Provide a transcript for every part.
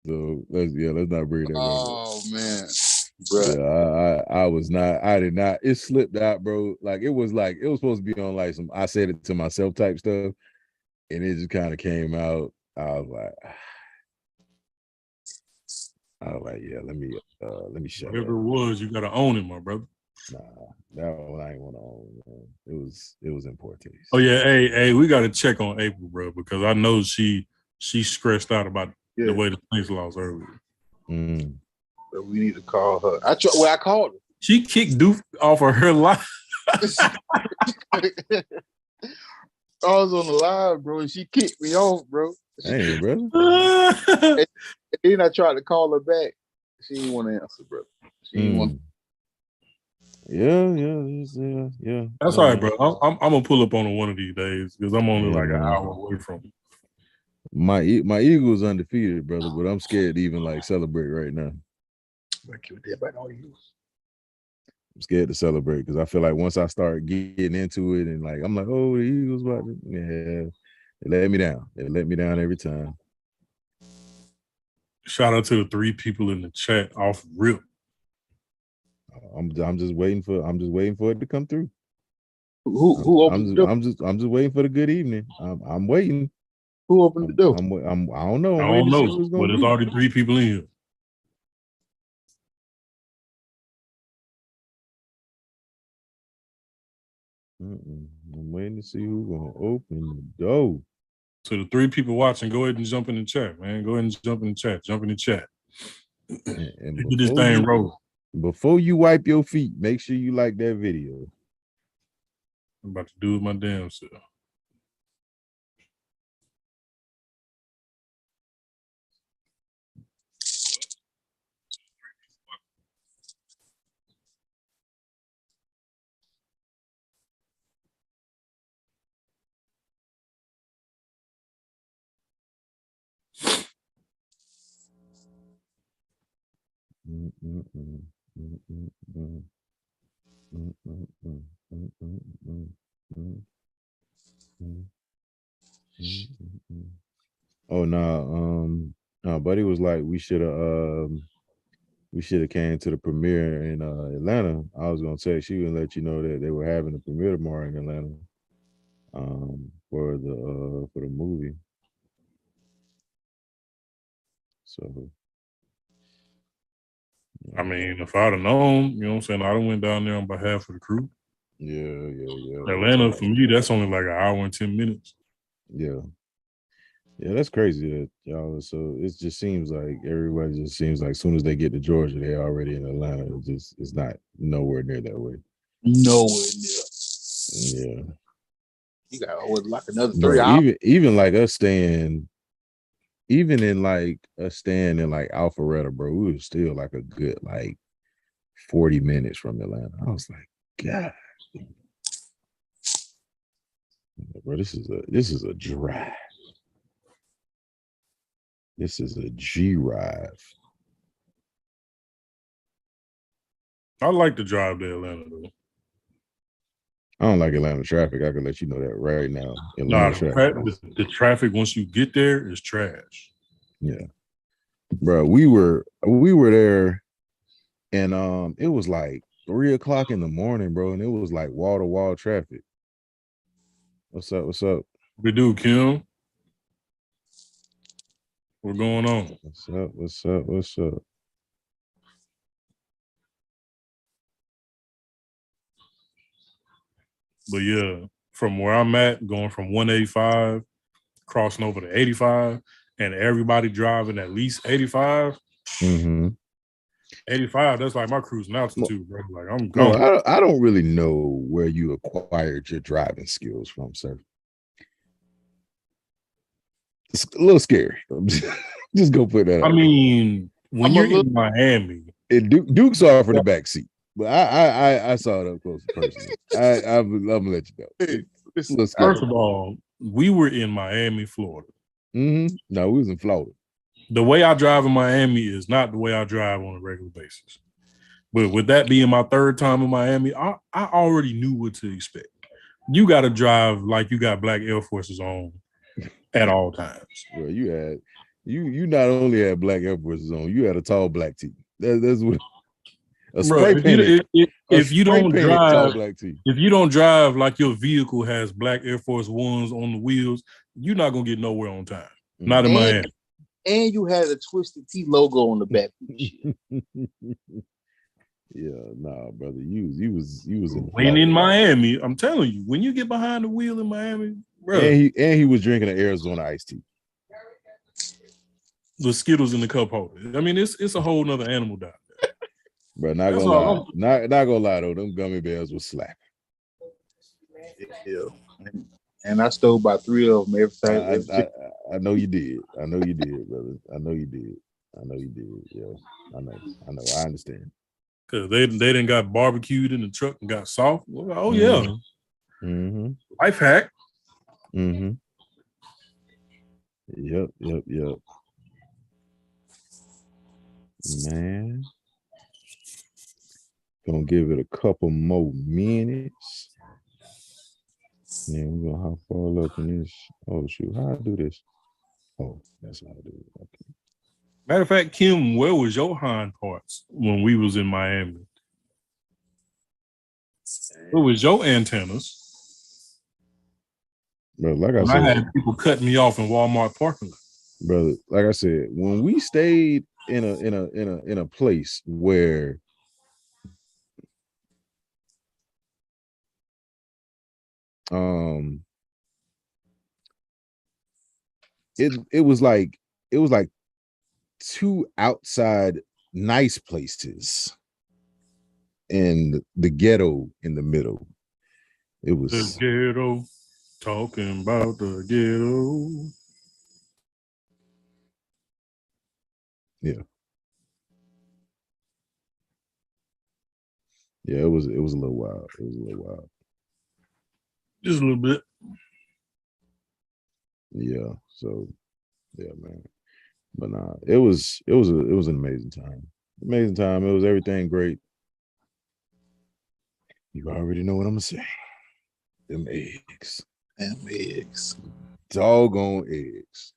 So let's not bring that back up. Oh man, bro. Yeah, I was not. I did not. It slipped out, bro. Like it was supposed to be on like some. I said it to myself type stuff, and it just kind of came out. I was like, yeah. Let me shut Whatever up. it was, you gotta own it, my brother. Nah, that one I ain't want to own. Man. It was in poor Oh taste. yeah, hey, we gotta check on April, bro, because I know she's stressed out about the Yeah, way the Saints lost earlier. Mm. but we need to call her. I called She kicked Duke off of her life. her. I was on the live, bro, and she kicked me off, bro. Hey, brother. And then I tried to call her back. She didn't want to answer, bro. She didn't want. Yeah. That's all right, bro. I'm gonna pull up on her one of these days because I'm only Yeah, like an man. hour away from it. My Eagles undefeated, brother, but I'm scared to even like celebrate right now. I'm scared to celebrate because I feel like once I start getting into it and like I'm like, oh, the Eagles about to, yeah, they let me down. They let me down every time. Shout out to the 3 people in the chat off rip. I'm just waiting for it to come through. Who opened the door? I'm just waiting for the good evening. I'm waiting. Who opened the door? I don't know. I I'm waiting don't to see know, who it's but gonna there's be. already 3 people in here. I'm waiting to see who's gonna open the door. So the 3 people watching, go ahead and jump in the chat, man. Go ahead and jump in the chat. Jump in the chat. And Get this thing rolling. before you wipe your feet, make sure you like that video. I'm about to do it my damn self. Oh no, buddy was like we should have came to the premiere in Atlanta. I was gonna text you and let you know that they were having a premiere tomorrow in Atlanta. For the movie. So I mean, if I'd have known, you know what I'm saying, I'd have went down there on behalf of the crew. Yeah. Atlanta, for me, that's only like an hour and 10 minutes. Yeah. Yeah, that's crazy that y'all. So it just seems like everybody just seems like as soon as they get to Georgia, they're already in Atlanta. It's not nowhere near that way. Nowhere near. Yeah. You got like another 3 Bro, hours. even like us staying, even in like us staying in like Alpharetta, bro, we was still like a good like 40 minutes from Atlanta. I was like, God, bro, this is a drive. This is a G drive. I like to drive to Atlanta though. I don't like Atlanta traffic. I can let you know that right now. Nah, Traffic. the traffic once you get there is trash. Yeah, bro, we were there, and it was like 3:00 in the morning, bro, and it was like wall to wall traffic. What's up? What's up? We do, Kim. What's going on? What's up? What's up? What's up? But yeah, from where I'm at, going from 185, crossing over to 85, and everybody driving at least 85. Mm-hmm. 85, that's like my cruising altitude, bro. Like I'm Bro, gone. I don't really know where you acquired your driving skills from, sir. It's a little scary. Just go put that. I mean, when you're in Miami, Duke's off in the back seat, but I saw it up close personally. I'm gonna let you know. It's a little scary. First of all, we were in Miami, Florida. Mm-hmm. No, we was in Florida. The way I drive in Miami is not the way I drive on a regular basis. But with that being my 3rd time in Miami, I already knew what to expect. You got to drive like you got black Air Forces on at all times. Bro, You not only had black Air Forces on, you had a tall black tee. That's what a Bro, spray painted, a if you spray don't painted tall drive, black tee. if you don't drive like your vehicle has black Air Force Ones on the wheels, you're not gonna get nowhere on time. Not in And Miami. and you had a Twisted Tea logo on the back. Yeah, nah, brother. You was in When Florida. in Miami, I'm telling you, when you get behind the wheel in Miami, bro, And he was drinking an Arizona iced tea. the Skittles in the cup holder. I mean, it's a whole nother animal down there. Bro, not That's gonna all lie. Not gonna lie though, them gummy bears was slapping. Yeah. And I stole about 3 of them every time. I know you did. I know you did, brother. I know you did. I know you did. Yeah. I know. I understand. Cause they didn't got barbecued in the truck and got soft. Well, oh yeah. Mm-hmm. Life hack. Mm-hmm. Yep. Man. Gonna give it a couple more minutes. Yeah, we're gonna hop all up in this. Oh shoot, how I do this? Oh, that's how I do it. Okay. Matter of fact, Kim, where was your hind parts when we was in Miami? Where was your antennas? Bro, like I When said, I had people cutting me off in Walmart parking lot. brother, like I said, when we stayed in a place where um it was like two outside nice places and the ghetto in the middle. It The was ghetto, talking about the ghetto. yeah. Yeah, it was a little wild. It was a little wild. Just a little bit. Yeah. So yeah, man. But nah, it was an amazing time. Amazing time. It was everything great. You already know what I'm gonna say. Them eggs. Damn eggs. Doggone eggs.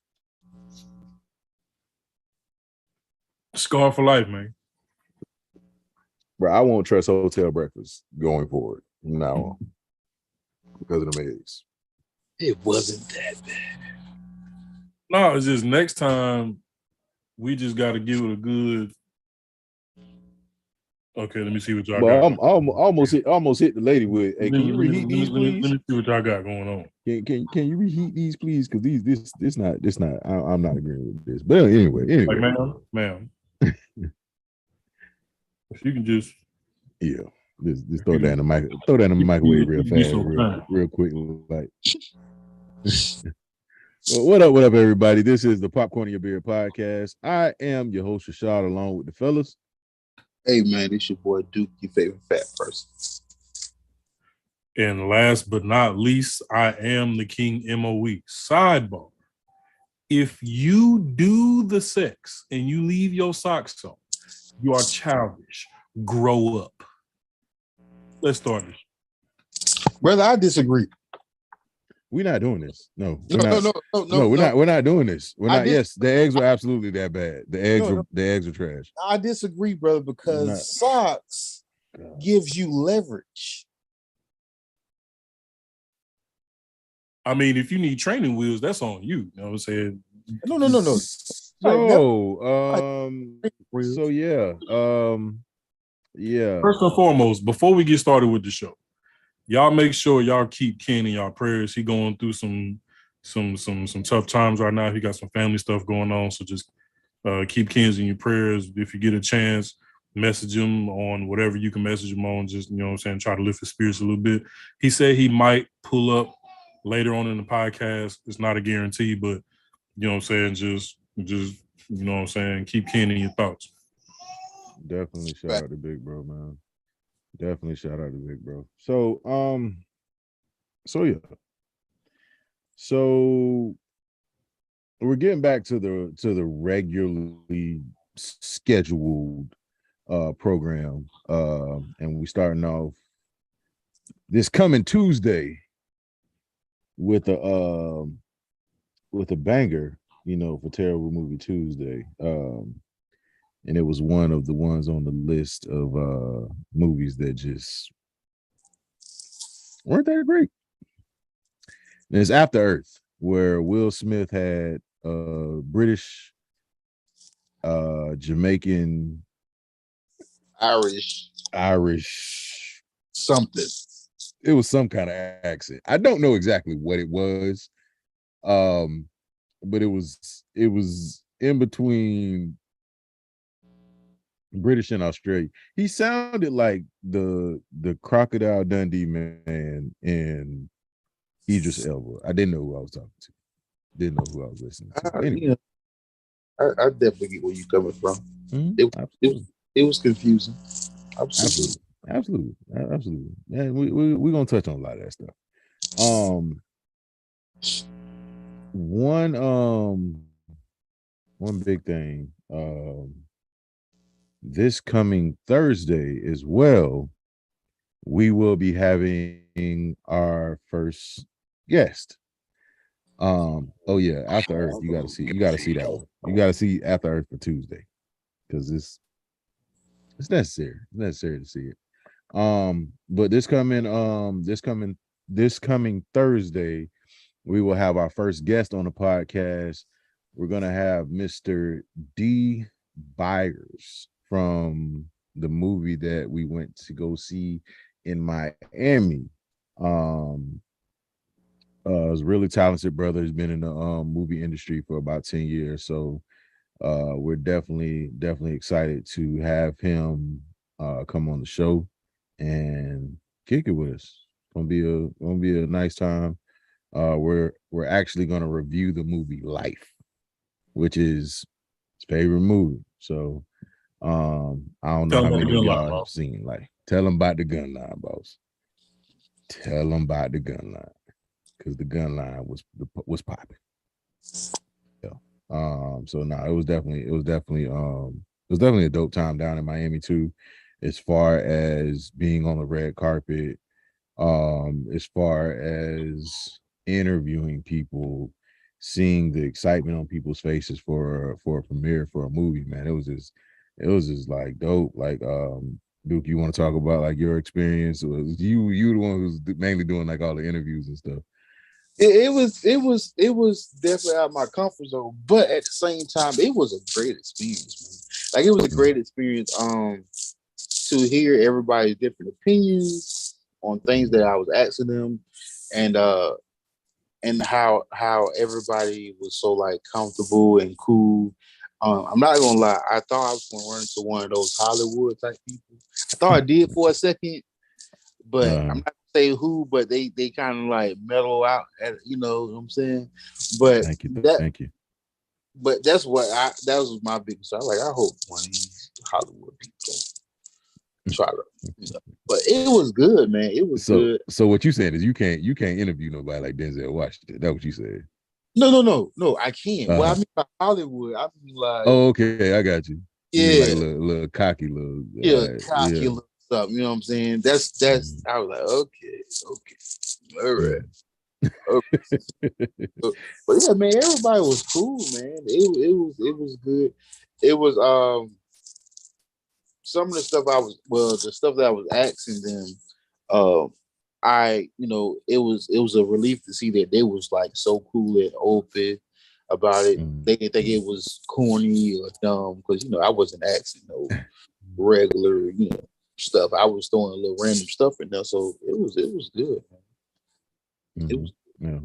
Scar for life, man. Bro, I won't trust hotel breakfast going forward from now on because of them eggs. It wasn't that bad. No, it's just next time we just got to give it a good. Okay, let me see what y'all But got. I'm almost hit the lady with, hey, can you reheat these, please? Let me see what y'all got going on. Can you reheat these, please? Because this not I'm not agreeing with this. But anyway. Like, ma'am, if you can just just throw that in the microwave real fast, real quick, like. Well, what up, everybody? This is the Popcorn in Your Beer podcast. I am your host, Rashad, along with the fellas. Hey man, this your boy Duke, your favorite fat person. And last but not least, I am the King MOE. Sidebar. If you do the sex and you leave your socks on, you are childish. Grow up. Let's start this. Brother, I disagree. We're not doing this. No, we're not doing this. We're not. Yes, the eggs were absolutely that bad. The eggs are trash. I disagree, brother, because socks gives you leverage. I mean, if you need training wheels, that's on you. You know what I'm saying? No. So yeah. First and foremost, before we get started with the show, y'all make sure y'all keep Ken in y'all prayers. He going through some tough times right now. He got some family stuff going on, so just keep Ken in your prayers. If you get a chance, message him on whatever you can message him on. Just, you know what I'm saying, try to lift his spirits a little bit. He said he might pull up later on in the podcast. It's not a guarantee, but you know what I'm saying, just you know what I'm saying, keep Ken in your thoughts. Definitely shout out to Big Bro, man. Definitely shout out to Big Bro. So yeah. So we're getting back to the regularly scheduled program. And we starting off this coming Tuesday with a banger. for Terrible Movie Tuesday. And it was one of the ones on the list of movies that just weren't that great. And it's After Earth, where Will Smith had British, Jamaican, Irish Irish. something. It was some kind of accent. I don't know exactly what it was, but it was in between British and Australian. He sounded like the Crocodile Dundee man in Idris Elba. I didn't know who I was talking to. Didn't know who I was listening to. Anyway. I definitely get where you're coming from. It was confusing. Absolutely. Absolutely. Man, we're gonna touch on a lot of that stuff. One big thing. This coming Thursday as well, we will be having our first guest. Oh yeah, After Earth. You gotta see that one. You gotta see After Earth for Tuesday, because it's necessary. It's necessary to see it. But this coming Thursday, we will have our first guest on the podcast. We're gonna have Mr. D. Byers from the movie that we went to go see in Miami. He's a really talented brother. He's been in the movie industry for about 10 years. So we're definitely excited to have him come on the show and kick it with us. Gonna be a nice time. We're actually gonna review the movie Life, which is his favorite movie. So I don't know how many of y'all have seen Life. Tell them about the gun line, boss. Tell them about the gun line, because the gun line was popping. Yeah. So no, it was definitely a dope time down in Miami too, as far as being on the red carpet, as far as interviewing people, seeing the excitement on people's faces for a premiere for a movie. Man, it was just like dope. Like Duke, you want to talk about like your experience? Was you the one who's mainly doing like all the interviews and stuff? It was definitely out of my comfort zone, but at the same time, it was a great experience, man. Like, it was a great experience to hear everybody's different opinions on things that I was asking them, and how everybody was so like comfortable and cool. I'm not gonna lie, I thought I was gonna run into one of those Hollywood type people. I thought I did for a second, but I'm not gonna say who, but they kind of like mellow out at, you know what I'm saying? But Thank you. But that was my biggest. I like, I hope one of these Hollywood people try to, but it was good, man. It was good. So what you saying is you can't interview nobody like Denzel Washington. That's what you said. No, I can't. Well, I mean by Hollywood, I mean like, oh, okay, I got you. Yeah, like little cocky little, cocky little stuff. You know what I'm saying? That's. I was like, okay, all right. Okay. But yeah, man, everybody was cool, man. It was good. It was some of the stuff the stuff that I was asking them, it was a relief to see that they was like so cool and open about it. They didn't think it was corny or dumb, because I wasn't asking no regular stuff. I was throwing a little random stuff in there, so it was good. It was. Yeah.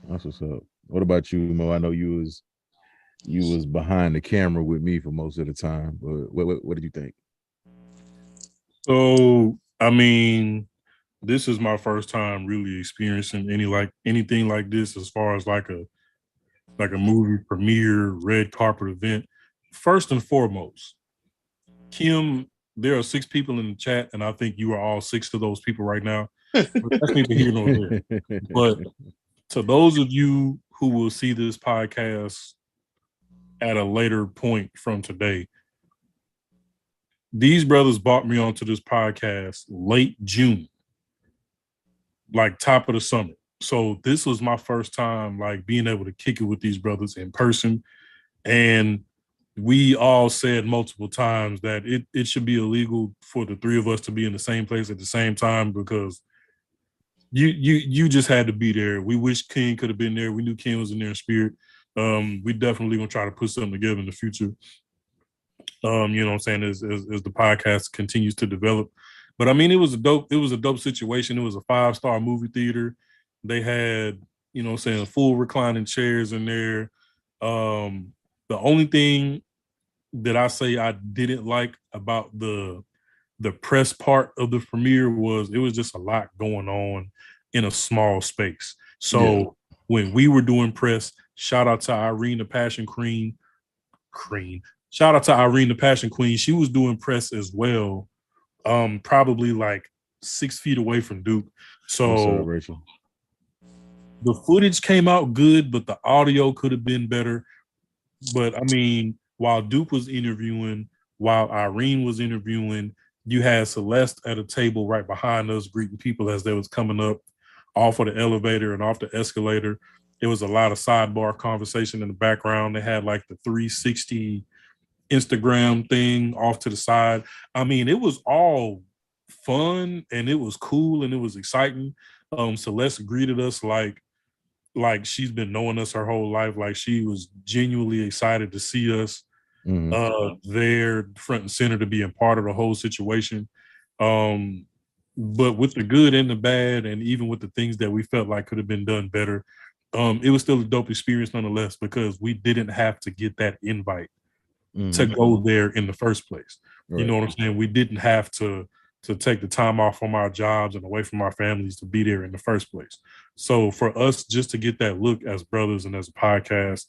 That's what's up. What about you, Mo? I know you was behind the camera with me for most of the time, but what did you think? So, I mean, this is my first time really experiencing anything like this, as far as like a movie premiere, red carpet event. First and foremost, Kim, there are 6 people in the chat, and I think you are all 6 of those people right now. But that's neither here nor there. But to those of you who will see this podcast at a later point from today, these brothers brought me onto this podcast late June, like top of the summer. So this was my first time like being able to kick it with these brothers in person. And we all said multiple times that it should be illegal for the three of us to be in the same place at the same time because you just had to be there. We wish King could have been there. We knew King was in there in spirit. We definitely gonna try to put something together in the future. You know what I'm saying, as the podcast continues to develop. But I mean, it was a dope situation. It was a 5-star movie theater. They had, you know what I'm saying, full reclining chairs in there. The only thing that I say I didn't like about the press part of the premiere was it was just a lot going on in a small space. So when we were doing press, shout out to Irene the Passion Queen. Shout out to Irene the Passion Queen. She was doing press as well, probably like 6 feet away from Duke. So Rachel? The footage came out good, but the audio could have been better. But I mean, while Duke was interviewing, while Irene was interviewing, you had Celeste at a table right behind us greeting people as they was coming up off of the elevator and off the escalator. It was a lot of sidebar conversation in the background. They had like the 360 Instagram thing off to the side. I mean, it was all fun and it was cool and it was exciting. Celeste greeted us like she's been knowing us her whole life. Like she was genuinely excited to see us there front and center to be a part of the whole situation. But with the good and the bad, and even with the things that we felt like could have been done better, it was still a dope experience nonetheless because we didn't have to get that invite to go there in the first place. Right. You know what I'm saying? We didn't have to take the time off from our jobs and away from our families to be there in the first place. So for us just to get that look as brothers and as a podcast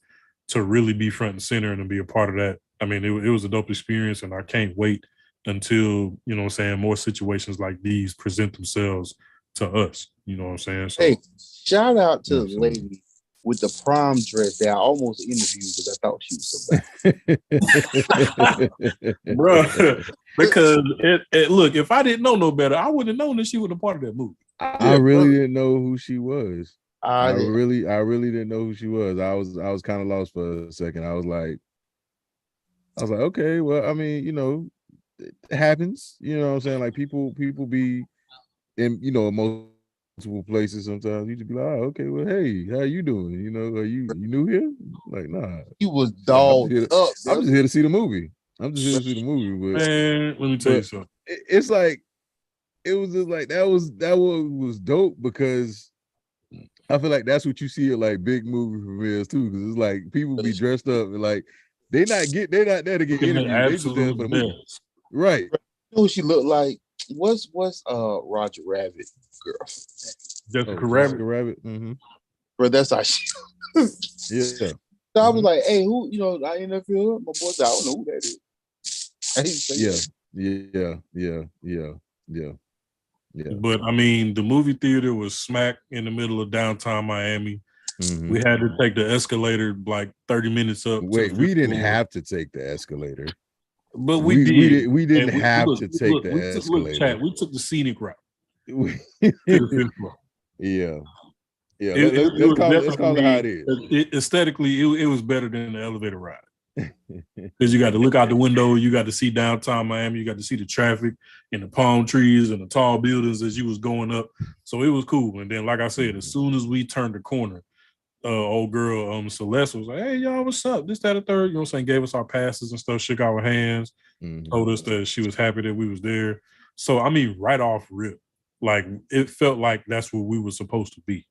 to really be front and center and to be a part of that, I mean, it was a dope experience, and I can't wait until, you know what I'm saying, more situations like these present themselves to us. You know what I'm saying? So, hey, shout out to the lady with the prom dress that I almost interviewed because I thought she was so bad. Bro, because look, if I didn't know no better, I wouldn't have known that she was a part of that movie. I really didn't know who she was. I really didn't know who she was. I was kind of lost for a second. I was like, okay, well, I mean, you know, it happens. You know what I'm saying? Like people be in, you know, multiple places sometimes. You just be like, oh, okay, well, hey, how you doing? You know, are you new here? Like, nah. He was dogged up. I'm just here to see the movie. I'm just here to see the movie. But man, let me tell you something. It's like it was just like that was dope because I feel like that's what you see at like big movie premieres too. Because it's like people be dressed up and like they're not there to get interviewed. They just there for the movie. Right. You know what she looked like? What's Roger Rabbit girl? Jessica Rabbit. Mm-hmm. But that's how she. Yeah. So I was like, hey, who? You know, I interviewed her. My boy said, I don't know who that is. I didn't say Yeah. But I mean, the movie theater was smack in the middle of downtown Miami. Mm-hmm. We had to take the escalator like 30 minutes up. Wait, we didn't have to take the escalator. But we did. We didn't have to take the escalator. We took the scenic route. Yeah. Let's call it how it is. Aesthetically, it was better than the elevator ride. Because you got to look out the window, you got to see downtown Miami, you got to see the traffic and the palm trees and the tall buildings as you was going up. So it was cool. And then, like I said, as soon as we turned the corner, old girl Celeste was like, hey, y'all, what's up? This, that, and third. You know what I'm saying? Gave us our passes and stuff, shook our hands, told us that she was happy that we was there. So, I mean, right off rip, like, it felt like that's where we were supposed to be.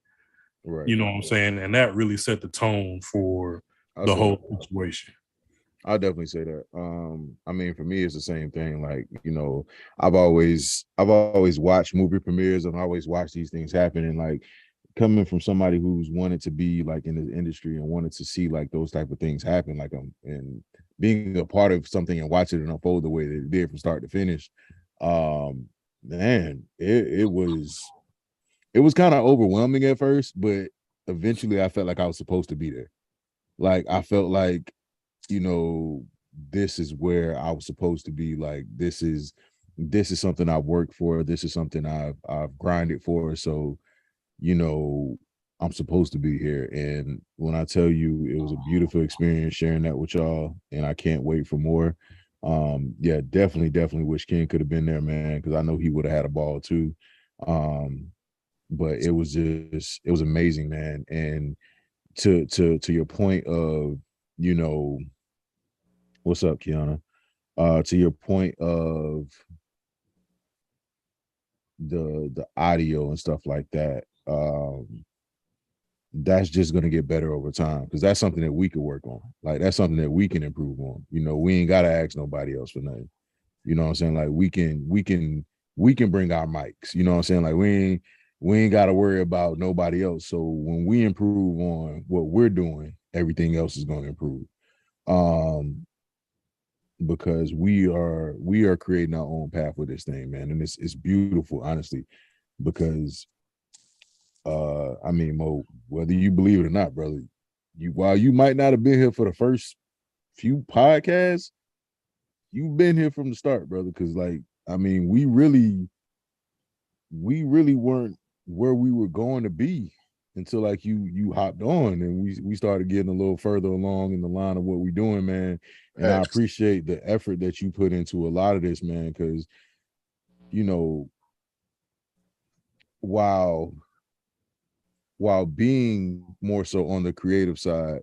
Right. You know what I'm saying? And that really set the tone for the whole situation. I'll definitely say that. I mean, for me, it's the same thing. Like, you know, I've always watched movie premieres. I've always watched these things happen. And like coming from somebody who's wanted to be like in the industry and wanted to see like those type of things happen, like and being a part of something and watching it unfold the way that it did from start to finish. Man, it was kind of overwhelming at first, but eventually I felt like I was supposed to be there. Like I felt like, you know, this is where I was supposed to be. Like this is something I've worked for. This is something I've grinded for. So, you know, I'm supposed to be here. And when I tell you it was a beautiful experience sharing that with y'all, and I can't wait for more. Yeah, definitely wish Ken could have been there, man, because I know he would have had a ball too. Um, but it was amazing, man. And to your point of, you know, what's up, Kiana? To your point of the audio and stuff like that, that's just going to get better over time, because that's something that we could work on. Like, that's something that we can improve on. You know, we ain't got to ask nobody else for nothing. You know what I'm saying? Like, we can bring our mics. You know what I'm saying? Like, we ain't got to worry about nobody else. So when we improve on what we're doing, everything else is going to improve. Um, because we are creating our own path with this thing, man, and it's beautiful, honestly, because I mean, Mo, whether you believe it or not, brother, while you might not have been here for the first few podcasts, you've been here from the start, brother. Because, like, I mean, we really weren't where we were going to be until, like, you hopped on, and we started getting a little further along in the line of what we're doing, man. And I appreciate the effort that you put into a lot of this, man, because, you know, while being more so on the creative side,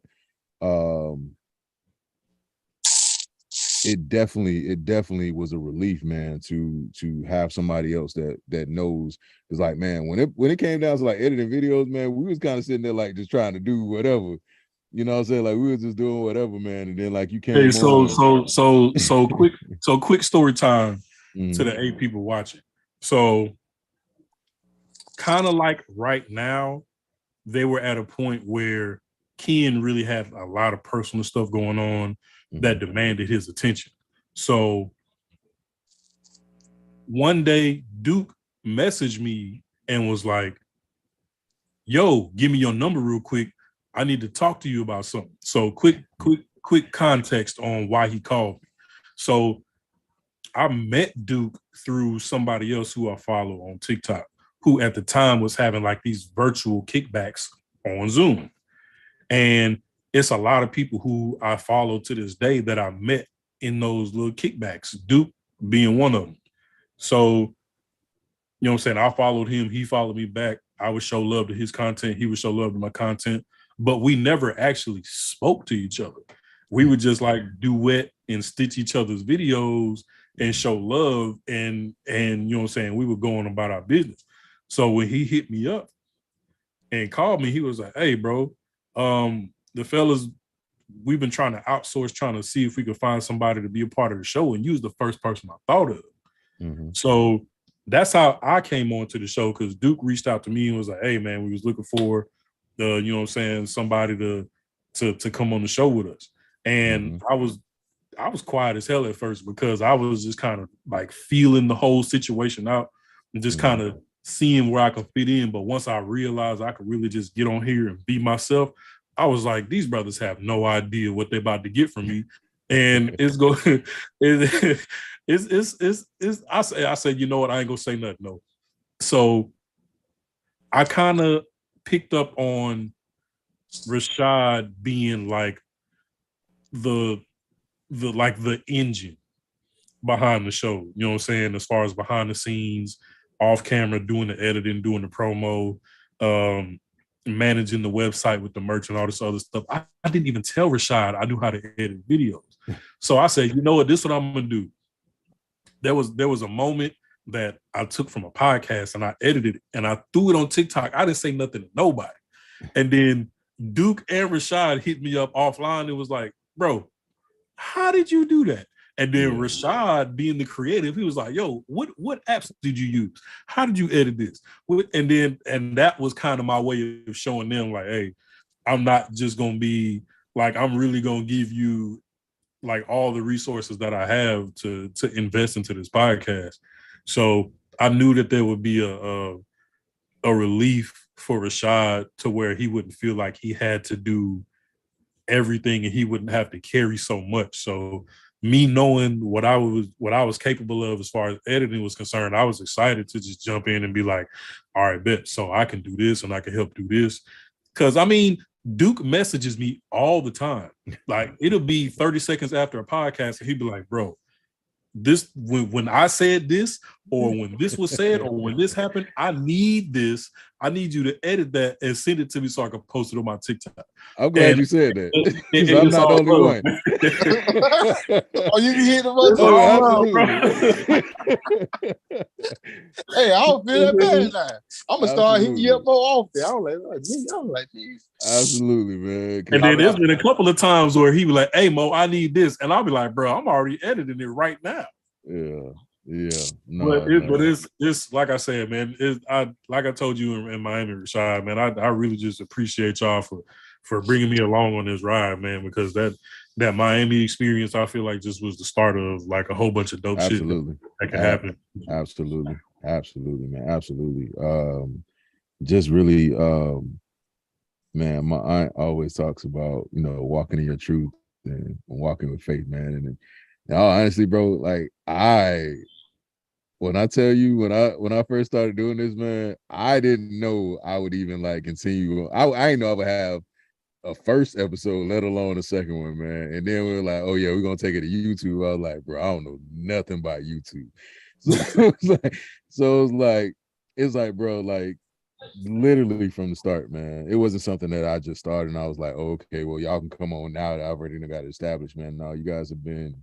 um it definitely was a relief, man, to have somebody else that knows. It's like, man, when it came down to like editing videos, man, we was kind of sitting there like just trying to do whatever. You know what I'm saying? Like, we was just doing whatever, man. And then, like, you Hey, came on. quick story time to Mhm. the 8 people watching. So kind of like right now, they were at a point where Ken really had a lot of personal stuff going on that demanded his attention. So one day, Duke messaged me and was like, yo, give me your number real quick. I need to talk to you about something. So quick context on why he called me. So I met Duke through somebody else who I follow on TikTok, who at the time was having like these virtual kickbacks on Zoom. And it's a lot of people who I follow to this day that I met in those little kickbacks, Duke being one of them. So, you know what I'm saying? I followed him. He followed me back. I would show love to his content. He would show love to my content. But we never actually spoke to each other. We would just like duet and stitch each other's videos and show love. And you know what I'm saying? We were going about our business. So when he hit me up and called me, he was like, hey, bro, the fellas, we've been trying to outsource, trying to see if we could find somebody to be a part of the show. And you was the first person I thought of. Mm-hmm. So that's how I came onto the show, because Duke reached out to me and was like, hey, man, we was looking for you know what I'm saying, somebody to come on the show with us. And I was quiet as hell at first, because I was just kind of like feeling the whole situation out and just kind of seeing where I could fit in. But once I realized I could really just get on here and be myself, I was like, these brothers have no idea what they're about to get from me. And it's going it's I said, you know what, I ain't gonna say nothing, no. So I kind of picked up on Rashad being like the the engine behind the show. You know what I'm saying? As far as behind the scenes, off camera, doing the editing, doing the promo, managing the website with the merch and all this other stuff. I didn't even tell Rashad I knew how to edit videos. So I said, you know what, this is what I'm gonna do. There was a moment that I took from a podcast and I edited it and I threw it on TikTok. I didn't say nothing to nobody. And then Duke and Rashad hit me up offline and was like, bro, how did you do that? And then Rashad, being the creative, he was like, yo, what apps did you use? How did you edit this? And that was kind of my way of showing them like, hey, I'm not just gonna be like, I'm really gonna give you like all the resources that I have to invest into this podcast. So I knew that there would be a relief for Rashad, to where he wouldn't feel like he had to do everything and he wouldn't have to carry so much. So me knowing what I was capable of as far as editing was concerned, I was excited to just jump in and be like, all right, bet. So I can do this and I can help do this. Because I mean, Duke messages me all the time. Like it'll be 30 seconds after a podcast, and he'd be like, "Bro, this when I said this, or when this was said, or when this happened, I need this. I need you to edit that and send it to me so I can post it on my TikTok." I'm glad And you said that because I'm it's not the all only love. one. Oh, you can hit the It's button. all Oh, love, bro. Hey, I don't feel that bad now. I'm gonna start hitting you up Absolutely. more often. I'm like, geez. Absolutely, man. 'Cause And then there's been a couple of times where he be like, "Hey Mo, I need this," and I'll be like, "Bro, I'm already editing it right now." yeah, yeah. But No, man. it's like I said, man. Like I told you in Miami, Rashad, man. I really just appreciate y'all for bringing me along on this ride, man. Because that Miami experience, I feel like just was the start of like a whole bunch of dope shit Absolutely. that can happen. Absolutely. Absolutely, man. Absolutely. Just really man, my aunt always talks about, walking in your truth and walking with faith, man. And honestly, bro, like when I tell you when I first started doing this, man, I didn't know I would even like continue. I didn't know I would have a first episode, let alone a second one, man. And then we were like, oh yeah, we're gonna take it to YouTube. I was like, bro, I don't know nothing about YouTube. So it's like, bro, like literally from the start, man. It wasn't something that I just started and I was like, oh, okay, well, y'all can come on now that I've already got it established, man. No, you guys have been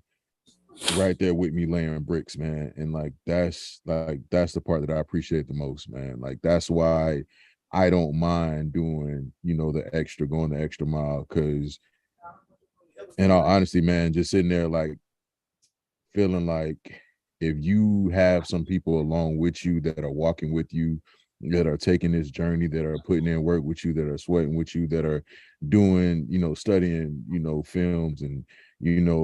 right there with me laying bricks, man. And that's the part that I appreciate the most, man. Like that's why I don't mind doing, the extra, going the extra mile. Cause in all honesty, man, just sitting there like feeling like if you have some people along with you that are walking with you, that are taking this journey, that are putting in work with you, that are sweating with you, that are doing, studying, films and,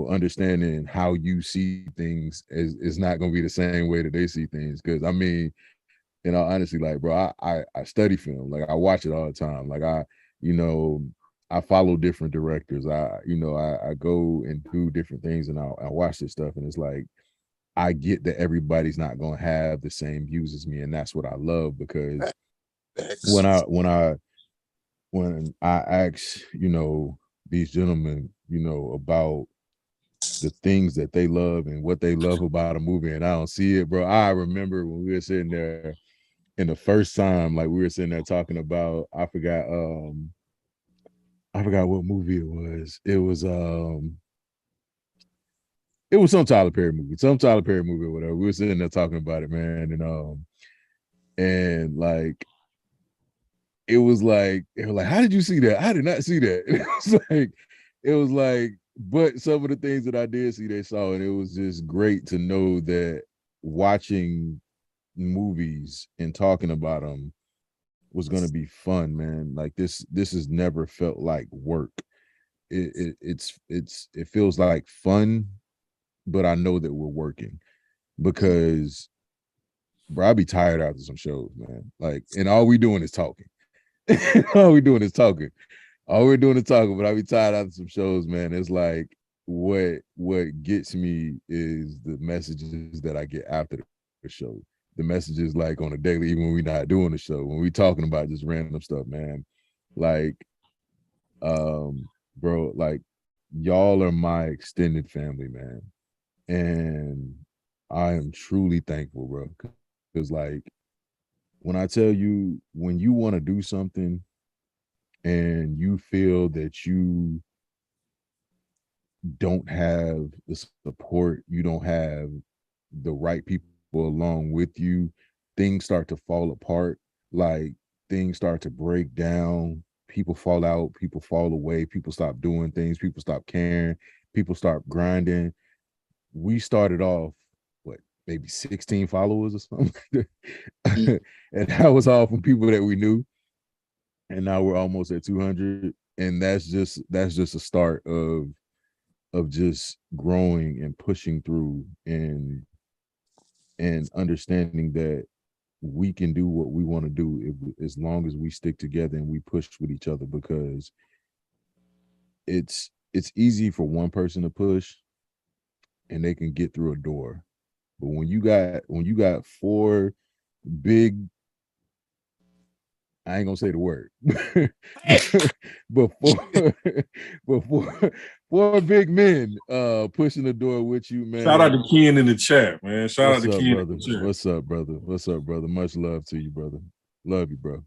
understanding how you see things is not going to be the same way that they see things. Cause I mean, honestly, like, bro, I study film, like I watch it all the time. Like you know, I follow different directors. I go and do different things and I watch this stuff and it's like, I get that everybody's not going to have the same views as me. And that's what I love because when I ask, these gentlemen, about the things that they love and what they love about a movie and I don't see it, bro. I remember when we were sitting there and the first time, like we were sitting there talking about, I forgot what movie it was. It was some Tyler Perry movie, or whatever. We were sitting there talking about it, man, and like it was like they were like, "How did you see that?" I did not see that. It was like, but some of the things that I did see, they saw, and it was just great to know that watching movies and talking about them was going to be fun, man. Like this has never felt like work. It feels like fun, but I know that we're working because bro, I'd be tired after some shows, man. Like, and all we doing is talking. all we doing is talking. All we're doing is talking, but I be tired after some shows, man. It's like what gets me is the messages that I get after the show. The messages like on a daily, even when we're not doing the show, when we talking about just random stuff, man. Like, bro, like y'all are my extended family, man. And I am truly thankful, bro. Because like when I tell you, when you want to do something and you feel that you don't have the support, you don't have the right people along with you, things start to fall apart. Like things start to break down. People fall out, people fall away, people stop doing things, people stop caring, people start grinding. We started off what maybe 16 followers or something. And that was all from people that we knew. And now we're almost at 200. And that's just a start of just growing and pushing through and understanding that we can do what we want to do as long as we stick together and we push with each other because it's easy for one person to push and they can get through a door. But when you got four big I ain't gonna say the word. but four big men pushing the door with you, man. Shout out to Ken in the chat, man. Shout out What's to up, Ken brother? in the chat. What's up, brother? What's up, brother? Much love to you, brother. Love you, bro.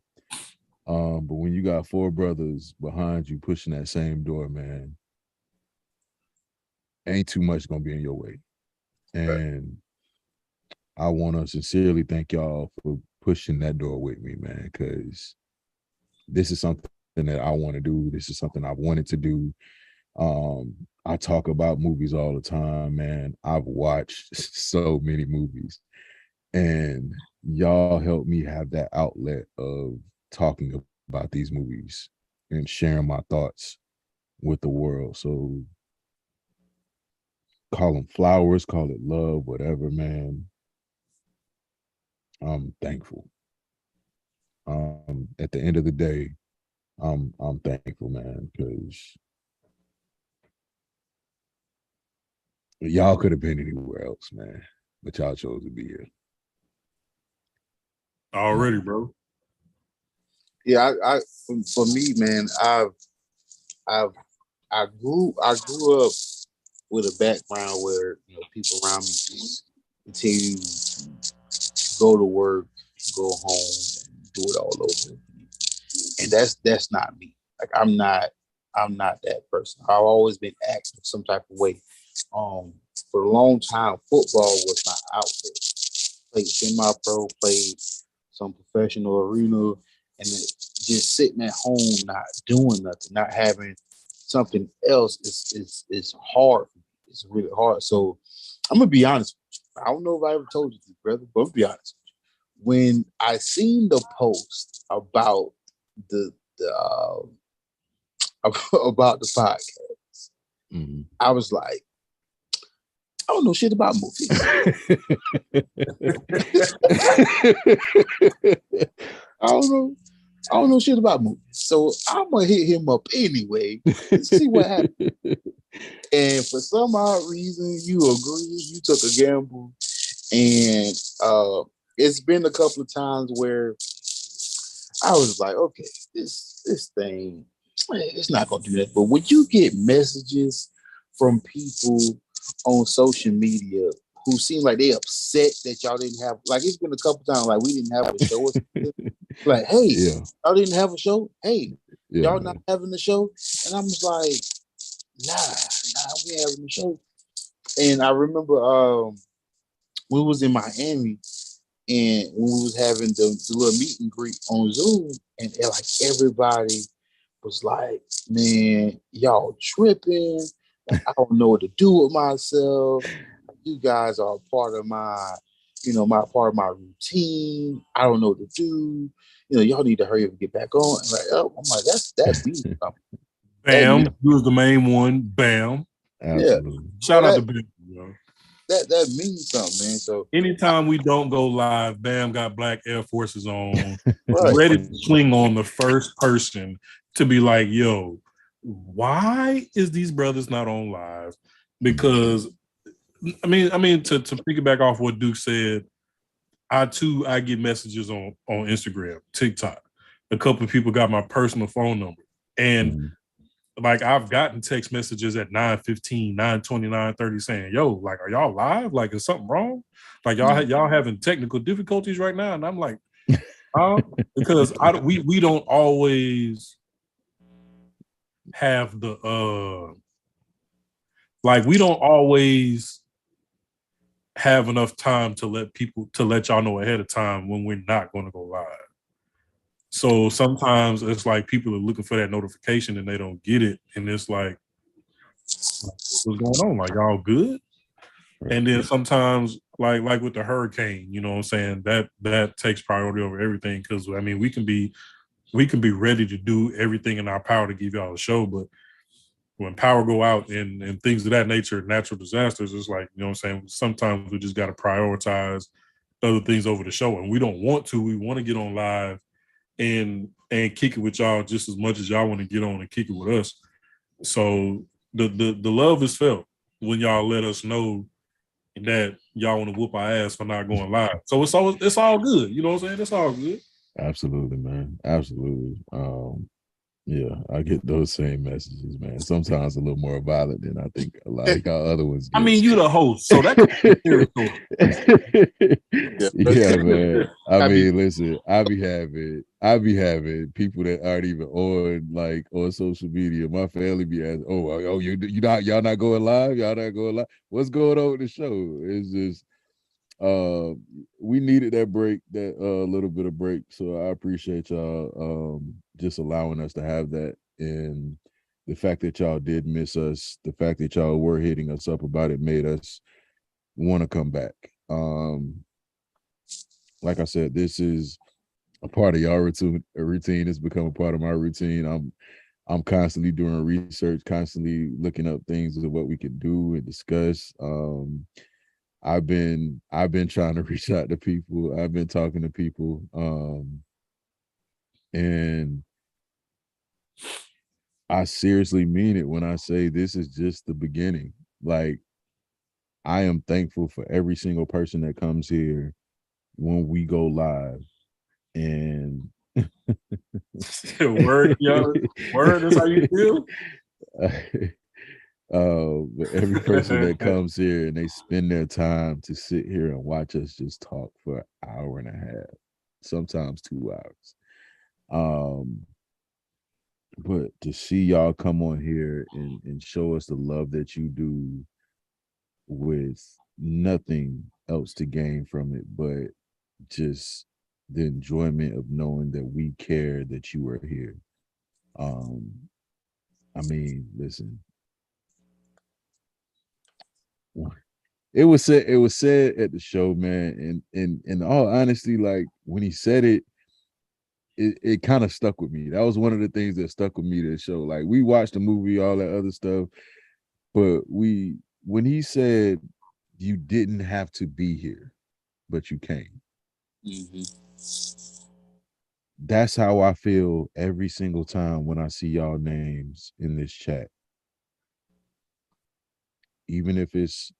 But when you got four brothers behind you pushing that same door, man, ain't too much gonna be in your way. And I want to sincerely thank y'all for pushing that door with me, man, because this is something that I want to do. This is something I've wanted to do. I talk about movies all the time, man. I've watched so many movies, and y'all help me have that outlet of talking about these movies and sharing my thoughts with the world. So call them flowers, call it love, whatever, man. I'm thankful. At the end of the day, I'm thankful, man, because y'all could have been anywhere else, man, but y'all chose to be here. Already, bro. Yeah, for me, man, I grew up with a background where people around me just continue to go to work, go home, and do it all over, and that's not me. Like I'm not that person. I've always been active some type of way. For a long time, football was my outlet. Played semi-pro, played some professional arena, and just sitting at home, not doing nothing, not having something else is hard. It's really hard. So I'm gonna be honest with you. I don't know if I ever told you this, brother, but I'm gonna be honest with you. When I seen the post about the about the podcast, I was like, I don't know shit about movies. I don't know. I don't know shit about movies. So I'm gonna hit him up anyway and see what happens. And for some odd reason, you agree, you took a gamble. And it's been a couple of times where I was like, okay, this thing, it's not gonna do that. But when you get messages from people on social media who seem like they upset that y'all didn't have, like it's been a couple times like we didn't have a show or something. Like, hey, y'all didn't have a show. Hey, y'all not having the show, and I'm just like, nah, we having the show. And I remember we was in Miami, and when we was having the little meet and greet on Zoom, and like everybody was like, man, y'all tripping. Like, I don't know what to do with myself. You guys are part of my, my part of my routine. I don't know what to do. Y'all need to hurry up and get back on. And like, oh, I'm like, that means something. Bam, you was the main one. Bam. Absolutely. Yeah. Shout out to Bam. That means something, man. So anytime we don't go live, Bam got black Air Forces on, right. ready to swing on the first person to be like, yo, why is these brothers not on live? Because I mean, to piggyback off what Duke said, I get messages on Instagram, TikTok. A couple of people got my personal phone number. And like I've gotten text messages at 9:15, 9:29, 30 saying, yo, like, are y'all live? Like, is something wrong? Like y'all having technical difficulties right now? And I'm like, because we don't always have the like we don't always have enough time to let y'all know ahead of time when we're not going to go live. So sometimes it's like people are looking for that notification and they don't get it, and it's like, what's going on? Like, y'all good? And then sometimes, like with the hurricane, you know what I'm saying, that takes priority over everything, because I mean we can be ready to do everything in our power to give y'all a show, but when power go out and things of that nature, natural disasters, it's like, you know what I'm saying, sometimes we just got to prioritize other things over the show, and we don't want to. We want to get on live and kick it with y'all just as much as y'all want to get on and kick it with us. So the love is felt when y'all let us know that y'all want to whoop our ass for not going live. So it's all good. You know what I'm saying? It's all good. Absolutely, man. Absolutely. Yeah, I get those same messages, man. Sometimes a little more violent than I think a lot of y'all other ones I get. mean, you the host, so that comes with territory. Yeah, but Yeah, man. I I be mean, listen, I be having people that aren't even on like on social media. My family be asking, oh, you not y'all not going live? Y'all not going live? What's going on with the show? It's just uh we needed that break, that little bit of break. So I appreciate y'all just allowing us to have that, and the fact that y'all did miss us, the fact that y'all were hitting us up about it made us want to come back. Like I said, this is a part of y'all routine. It's become a part of my routine. I'm constantly doing research, constantly looking up things of what we can do and discuss. I've been trying to reach out to people. I've been talking to people. And I seriously mean it when I say this is just the beginning. Like, I am thankful for every single person that comes here when we go live. And Word, yo. Word is how you feel. but every person that comes here and they spend their time to sit here and watch us just talk for an hour and a half, sometimes 2 hours. Um, but to see y'all come on here and show us the love that you do with nothing else to gain from it, but just the enjoyment of knowing that we care that you are here. Um, I mean, listen, it was said at the show, man, and in all honesty, like when he said it, it kind of stuck with me. That was one of the things that stuck with me to the show. Like, we watched the movie, all that other stuff, but when he said you didn't have to be here, but you came. mhm. That's how I feel every single time when I see y'all names in this chat. Even if it's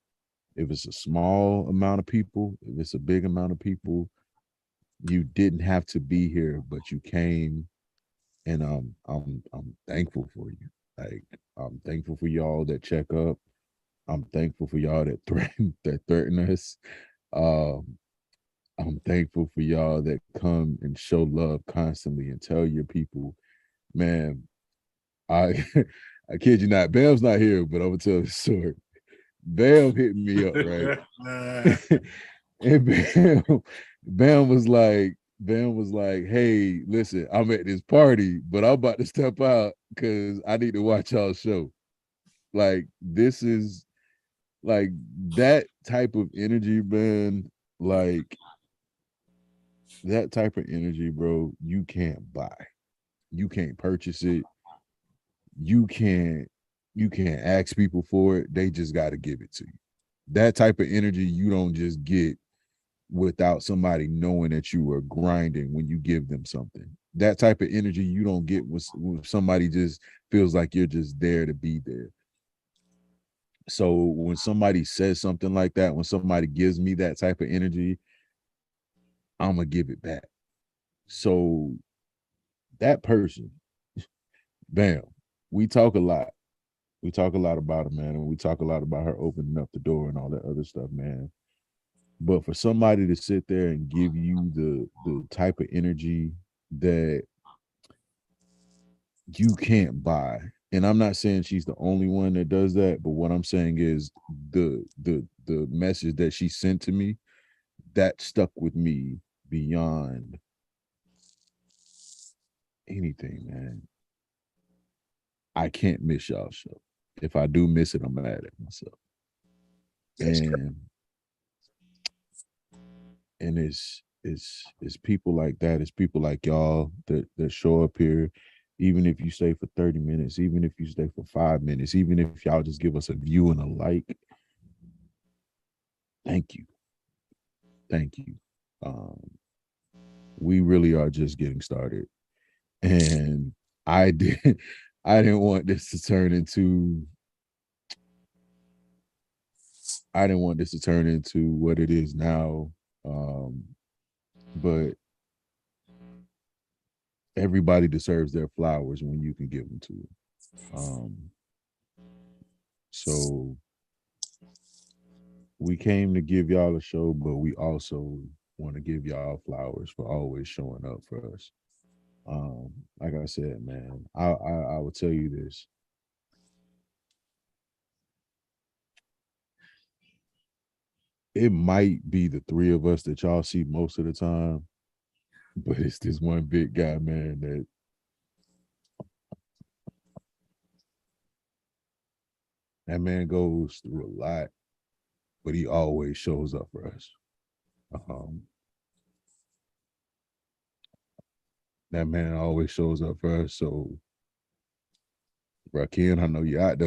a small amount of people, if it's a big amount of people, you didn't have to be here, but you came, and I'm thankful for you. Like, I'm thankful for y'all that check up. I'm thankful for y'all that threaten us. Um, I'm thankful for y'all that come and show love constantly and tell your people, man, I I kid you not, Bam's not here, but I'm gonna tell the story. Bam hit me up, right? And Bam was like, hey, listen, I'm at this party, but I'm about to step out because I need to watch y'all show. Like, this is like that type of energy, man. Like, that type of energy, bro, you can't buy. You can't purchase it. You can't you can't ask people for it. They just got to give it to you. That type of energy you don't just get without somebody knowing that you are grinding when you give them something. That type of energy you don't get when somebody just feels like you're just there to be there. So when somebody says something like that, when somebody gives me that type of energy, I'm gonna give it back. So that person, bam, we talk a lot. We talk a lot about her, man, and we talk a lot about her opening up the door and all that other stuff, man. But for somebody to sit there and give you the type of energy that you can't buy, and I'm not saying she's the only one that does that, but what I'm saying is the message that she sent to me, that stuck with me beyond anything, man. I can't miss y'all show. If I do miss it, I'm mad at myself. That's crazy. And it's people like that, it's people like y'all that show up here, even if you stay for 30 minutes, even if you stay for 5 minutes, even if y'all just give us a view and a like. Thank you. Thank you. um we really are just getting started, and I did I didn't want this to turn into what it is now. um but everybody deserves their flowers when you can give them to them. So we came to give y'all a show, but we also want to give y'all flowers for always showing up for us. Like I said, man, I will tell you this. It might be the three of us that y'all see most of the time, but it's this one big guy, man, that man goes through a lot, but he always shows up for us. That man always shows up for us. So, Rakim, I know you out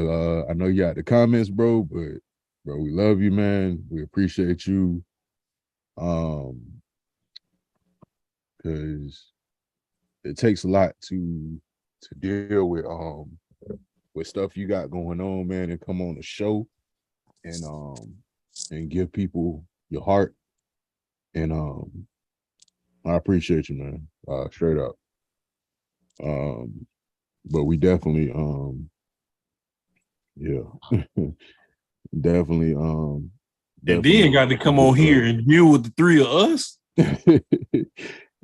the comments, bro, but bro, we love you, man. We appreciate you. Because it takes a lot to deal with stuff you got going on, man, and come on the show and give people your heart. And I appreciate you, man. Straight up. But we definitely yeah. definitely and then got to come on here and deal with the three of us.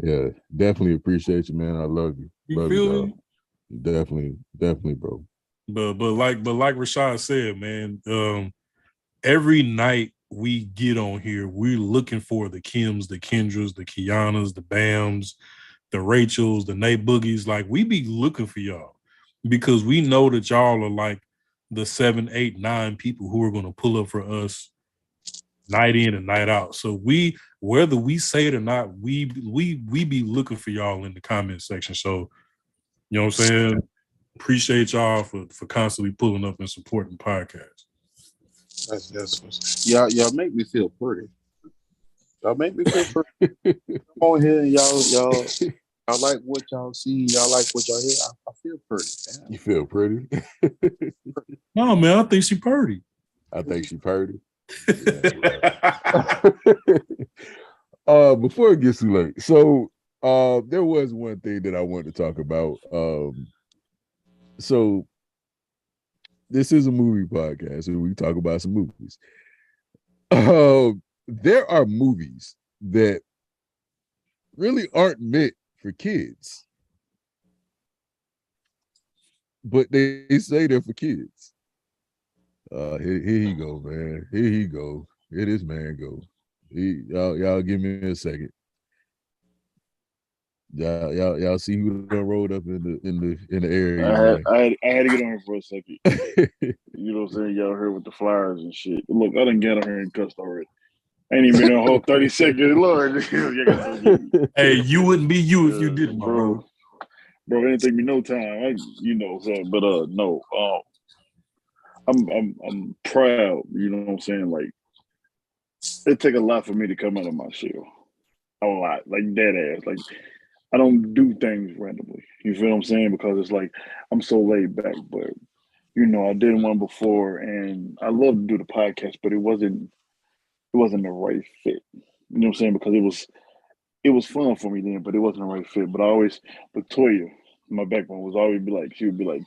Yeah, definitely appreciate you, man. I love you. You feel me? Definitely, bro. But like Rashad said, man, every night we get on here, we're looking for the Kims, the Kendras, the Kianas, the Bams, the Rachels, the Nate Boogies. Like, we be looking for y'all because we know that y'all are like the 7, 8, 9 people who are going to pull up for us night in and night out. So we, whether we say it or not, we be looking for y'all in the comment section. So, you know what I'm saying? Appreciate y'all for constantly pulling up and supporting the podcast. That's y'all make me feel pretty. Y'all make me feel pretty. Come on here and y'all like what y'all see. Y'all like what y'all hear. I feel pretty. Damn. You feel pretty? No, man, I think she pretty. I think she pretty. Before it gets too late, so there was one thing that I wanted to talk about. So this is a movie podcast, and we talk about some movies. There are movies that really aren't meant for kids, but they say they're for kids. Here he go, man. Here he go. Here this man go. Y'all give me a second. Y'all see who done rolled up in the area. I had to get on here for a second. You know what I'm saying? Y'all heard with the flyers and shit. Look, I done got on here and cussed already. I ain't even been in a whole 30 seconds. Lord, hey, you wouldn't be you if you didn't, bro. Bro, it didn't take me no time. You know what I'm saying? But no. I'm proud, you know what I'm saying? Like, it take a lot for me to come out of my shell. A lot. Like, dead ass. Like, I don't do things randomly. You feel what I'm saying? Because it's like I'm so laid back. But you know, I did one before, and I love to do the podcast, but it wasn't the right fit. You know what I'm saying? Because it was fun for me then, but it wasn't the right fit. But I always, Latoya, my backbone, was always be like, she would be like,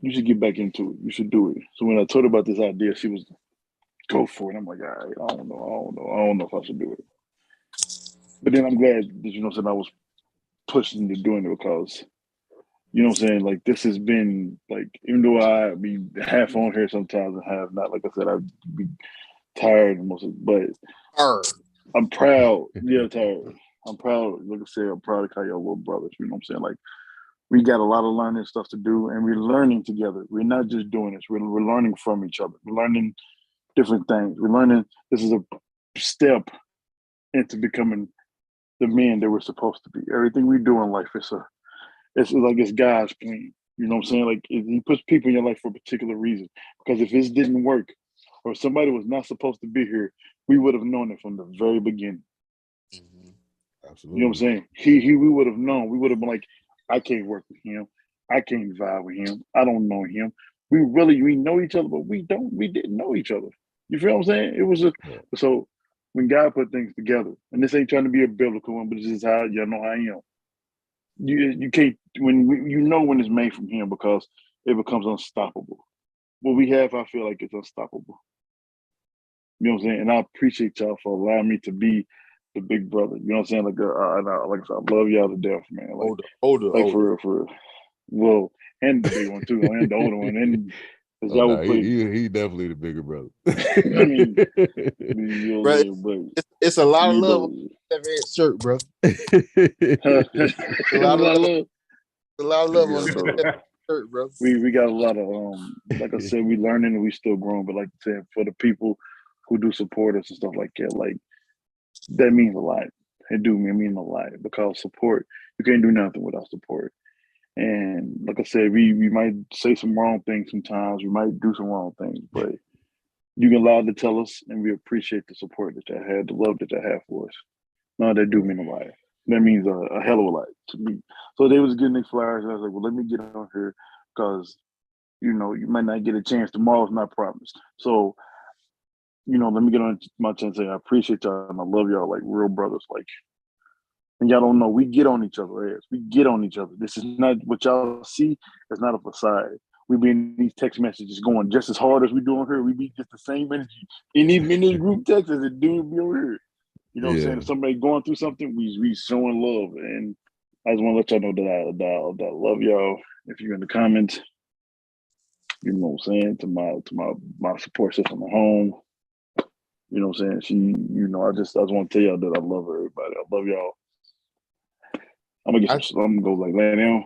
you should get back into it. You should do it. So when I told her about this idea, she was go for it. I'm like, all right, I don't know if I should do it. But then I'm glad that, you know what I'm saying, I was pushed into doing it because, you know what I'm saying, like, this has been, like, even though I be half on here sometimes and half not, like I said, I'd be tired most of it, but I'm proud. Yeah, tired. I'm proud. Like I said, I'm proud to call y'all little brothers. You know what I'm saying? Like, we got a lot of learning stuff to do, and we're learning together. We're not just doing this. We're learning from each other. We're learning different things. We're learning this is a step into becoming the men that we're supposed to be. Everything we do in life it's like it's God's plan. You know what I'm saying? Like, He puts people in your life for a particular reason. Because if this didn't work, or if somebody was not supposed to be here, we would have known it from the very beginning. Mm-hmm. Absolutely. You know what I'm saying? We would have known. We would have been like, I can't work with him. I can't vibe with him. I don't know him. We know each other, but we didn't know each other. You feel what I'm saying? It was so when God put things together, and this ain't trying to be a biblical one, but this is how y'all know how I am. you can't when it's made from him because it becomes unstoppable. What we have, I feel like it's unstoppable. You know what I'm saying? And I appreciate y'all for allowing me to be the big brother. You know what I'm saying? Like I said, I love y'all to death, man. Like, older. for well, and the big one too, and the older one, and as y'all would put, he definitely the bigger brother. I mean, you Bro, know, but it's a lot of you love on know, that man's shirt, bro. a lot of love. A lot of love Yeah, on so that shirt, bro. we got a lot of like I said, we learning and we still growing. But like I said, for the people who do support us and stuff like that, like that means a lot. It mean a lot because support, you can't do nothing without support. And like I said, we might say some wrong things sometimes. We might do some wrong things, but you can allow to tell us, and we appreciate the support that you had, the love that you have for us. No, that do mean a lot. That means a hell of a lot to me. So they was getting their flyers, and I was like, well, let me get on here because you might not get a chance. Tomorrow's not promised. So let me get on my chance and say I appreciate y'all and I love y'all like real brothers. Like, and y'all don't know, we get on each other's ass. We get on each other. This is not what y'all see. It's not a facade. We be in these text messages going just as hard as we doing here. We be just the same energy in these group texts as it do be over here. You know what I'm saying? If somebody going through something, we showing love. And I just want to let y'all know that I love y'all. If you're in the comments, you know what I'm saying, to my support system at home. You know what I'm saying? She, I just want to tell y'all that I love everybody. I love y'all. I'm gonna go like lay down.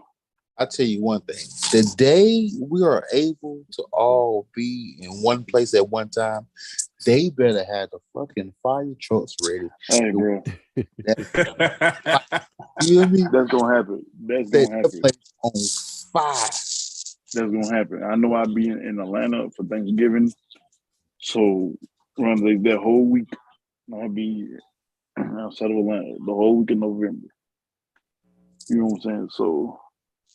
I tell you one thing: the day we are able to all be in one place at one time, they better have the fucking fire trucks ready. Hey, bro, you hear me? That's gonna happen. That's gonna happen. On fire. That's gonna happen. I know I'll be in Atlanta for Thanksgiving, so around that whole week, I'll be outside of Atlanta the whole week in November. You know what I'm saying? So,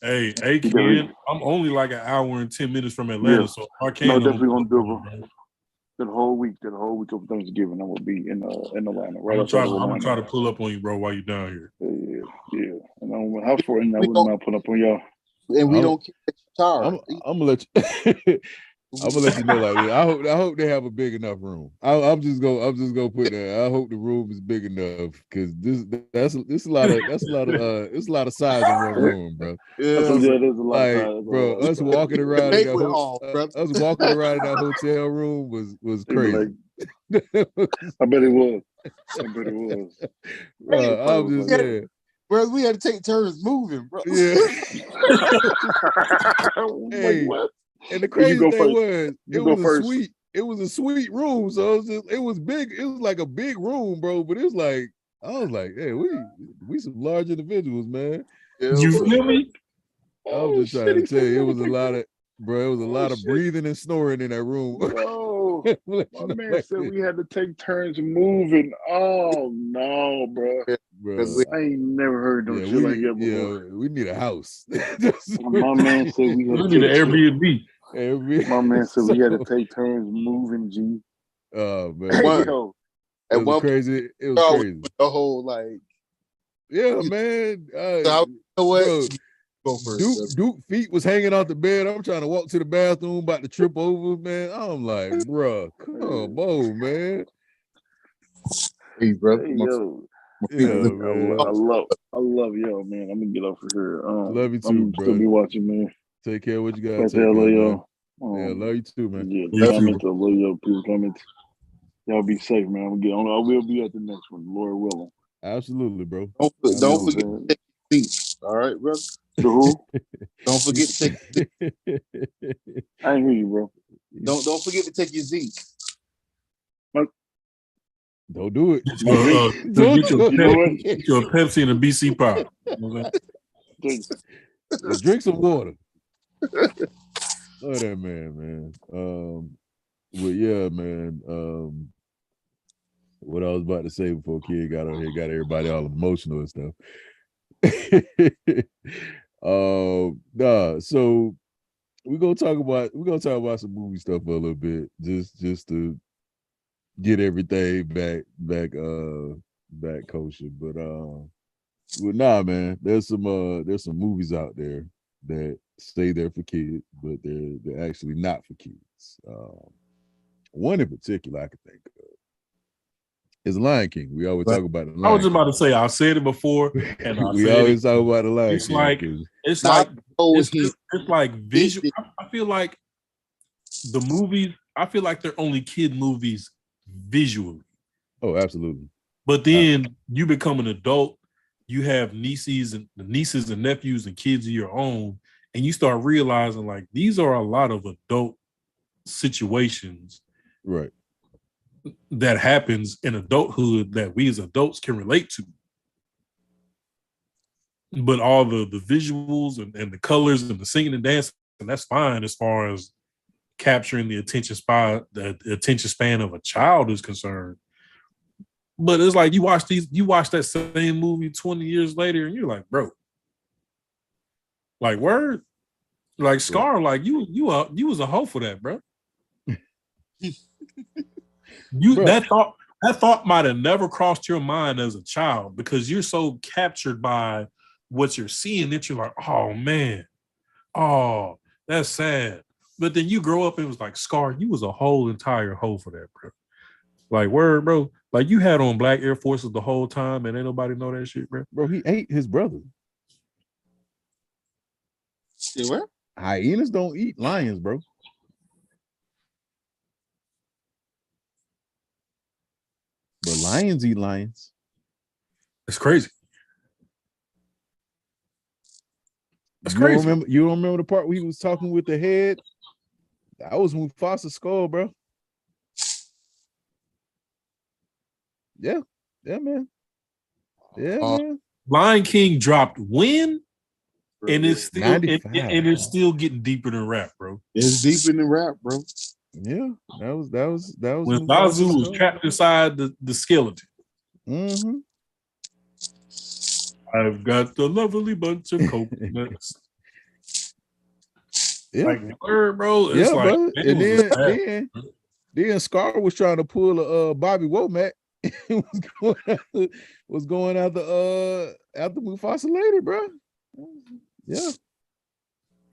hey, Ken, I'm only like an hour and 10 minutes from Atlanta, so I can't. No, definitely gonna do it. That whole week of Thanksgiving, I will be in Atlanta. Right, I'm gonna try to pull up on you, bro, while you're down here. Yeah. And I don't know how far, and I wouldn't mind pulling up on y'all. And we don't keep I'm gonna let you. I'm gonna let you know like this. I hope they have a big enough room. I'm just gonna put that. I hope the room is big enough because that's a lot of it's a lot of size in one room, bro. Yeah, there's a lot of size, bro. Us walking around in that hotel room was crazy. I bet it was. Bro, I'm just saying. Bro, we had to take turns moving, bro. Yeah. Hey, what? And the crazy thing was, it was a sweet room. So it was big. It was like a big room, bro. But it was like, I was like, hey, we some large individuals, man. You feel me? I was just trying to tell you, it was a lot of breathing and snoring in that room. Bro, my man said we had to take turns moving. Oh no, bro. I ain't never heard no shit like that before. Yeah, we need a house. My man said we need an Airbnb. My man said we had to take turns moving, G. Oh man. It was crazy. It was crazy. The whole like, yeah, man. you know what? Bro, Duke feet was hanging off the bed. I'm trying to walk to the bathroom, about to trip over, man. I'm like, bro, come on, man. Hey, bro. Hey, yo. Yeah, man. I love y'all, man. I'm gonna get off of here. Love you too, I'm bro. still be watching, man. Take care of what you got. I love y'all. Yeah, love you too, man. Yeah, comments. I love y'all. Please comments. Y'all be safe, man. I'm gonna get on. I will be at the next one, Lord willing. Absolutely, bro. Don't forget to take your seat. All right, bro. The who? Don't forget to take. I ain't hear you, bro. Don't forget to take your Zeke. Don't do it. Get your Pepsi and a BC pop. Drink some water. Love that man. But yeah, man. What I was about to say before Kid got on here, got everybody all emotional and stuff. So we're gonna talk about some movie stuff for a little bit, just to get everything back kosher. But Well, nah, man. There's some movies out there that say they're for kids, but they're actually not for kids. One in particular I can think of is Lion King. We always But talk about the I was Lion just about King. to say I said it before, and I We said it. always talk about the Lion It's King like because it's not like told him it's like visual. I feel like the movies. I feel like they're only kid movies visually. oh, absolutely. But then you become an adult, you have nieces and nephews and kids of your own, and you start realizing like these are a lot of adult situations Right. that happens in adulthood that we as adults can relate to. But all the visuals and the colors and the singing and dancing, and that's fine as far as capturing the attention span of a child is concerned. But it's like you watch that same movie 20 years later, and you're like, bro, like word, like Scar, Right. like you was a hoe for that, bro. You Bro, that thought might have never crossed your mind as a child because you're so captured by what you're seeing that you're like, oh man, oh, that's sad. But then you grow up and it was like, Scar, you was a whole entire hoe for that, bro. Like word, bro. Like you had on black Air Forces the whole time and ain't nobody know that shit, bro. bro, he ate his brother. see where? Hyenas don't eat lions, bro. But lions eat lions. It's crazy. That's You don't crazy. remember? You don't remember the part where he was talking with the head? That was Mufasa's skull, bro. Yeah, yeah, man. Yeah, man. Lion King dropped when? And it's still and 95. it's still getting deeper than rap, bro. It's deep in the rap, bro. Yeah, that was When Mufasa's Zazu was skull. trapped inside the skeleton. Mm-hmm. I've got the lovely bunch of coconuts. Yeah, Like word, bro. It's yeah, like brother. man, And it was a sad. then Scar was trying to pull a Bobby Womack. was going after Mufasa later, bro. Yeah.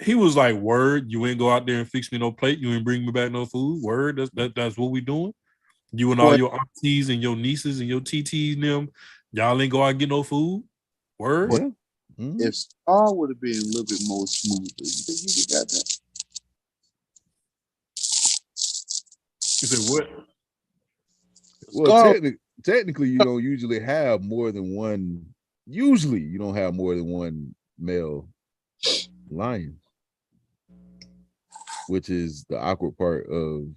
He was like, word, you ain't go out there and fix me no plate. You ain't bring me back no food. Word, that's what we doing. You and all Boy, your aunties and your nieces and your TTs and them, y'all ain't go out and get no food. Word. Yeah. Mm-hmm. if Star would have been a little bit more smoother, you think you got that? You said what? Well, Scar, technically, you don't usually have more than one. Usually, you don't have more than one male lion, which is the awkward part of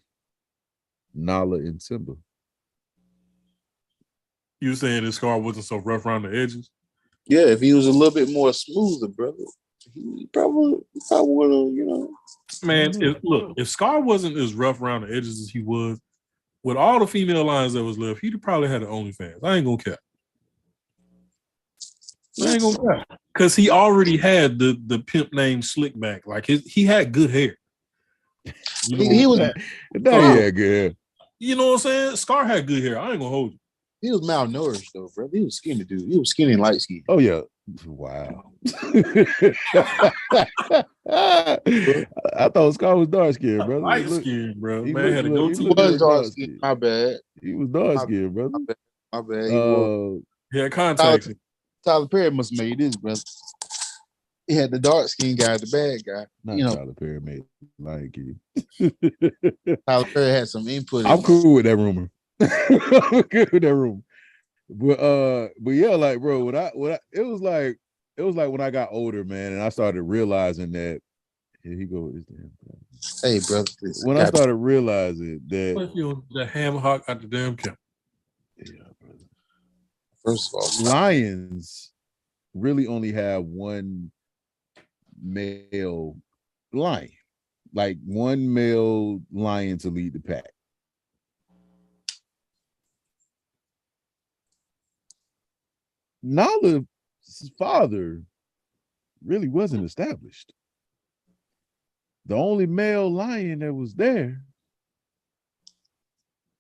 Nala and Simba. You saying this car wasn't so rough around the edges? yeah, if he was a little bit more smoother, brother, he probably would have, Man, Mm-hmm. if Scar wasn't as rough around the edges as he was, with all the female lines that was left, he'd probably had an OnlyFans. I ain't gonna care. I ain't gonna care. Because he already had the pimp named Slickback. Like he had good hair. You know, he was Now he had good hair. you know what I'm saying? Scar had good hair. I ain't gonna hold you. he was malnourished though, brother. He was skinny dude. He was skinny and light skinned. Oh yeah. Wow. I thought Scar was dark skinned, brother. Light skin, bro. He Man, had a looked, goatee. he Was looked dark dark skinned. skinned. My bad. He was dark skinned, brother. My bad. He was. He had contacts. Tyler Perry must have made this, brother. He had the dark skinned guy, the bad guy. Not Tyler Perry made Lion King. Tyler Perry had some input. I'm cool with that rumor. I'm good with that rumor. But yeah, like bro, when I it was like when I got older, man, and I started realizing that here he goes. Hey, brother. When I started realizing that The ham hock at the damn camp. yeah, brother. First of all, Lions really only have one male lion, like one male lion to lead the pack. Nala's father really wasn't established. The only male lion that was there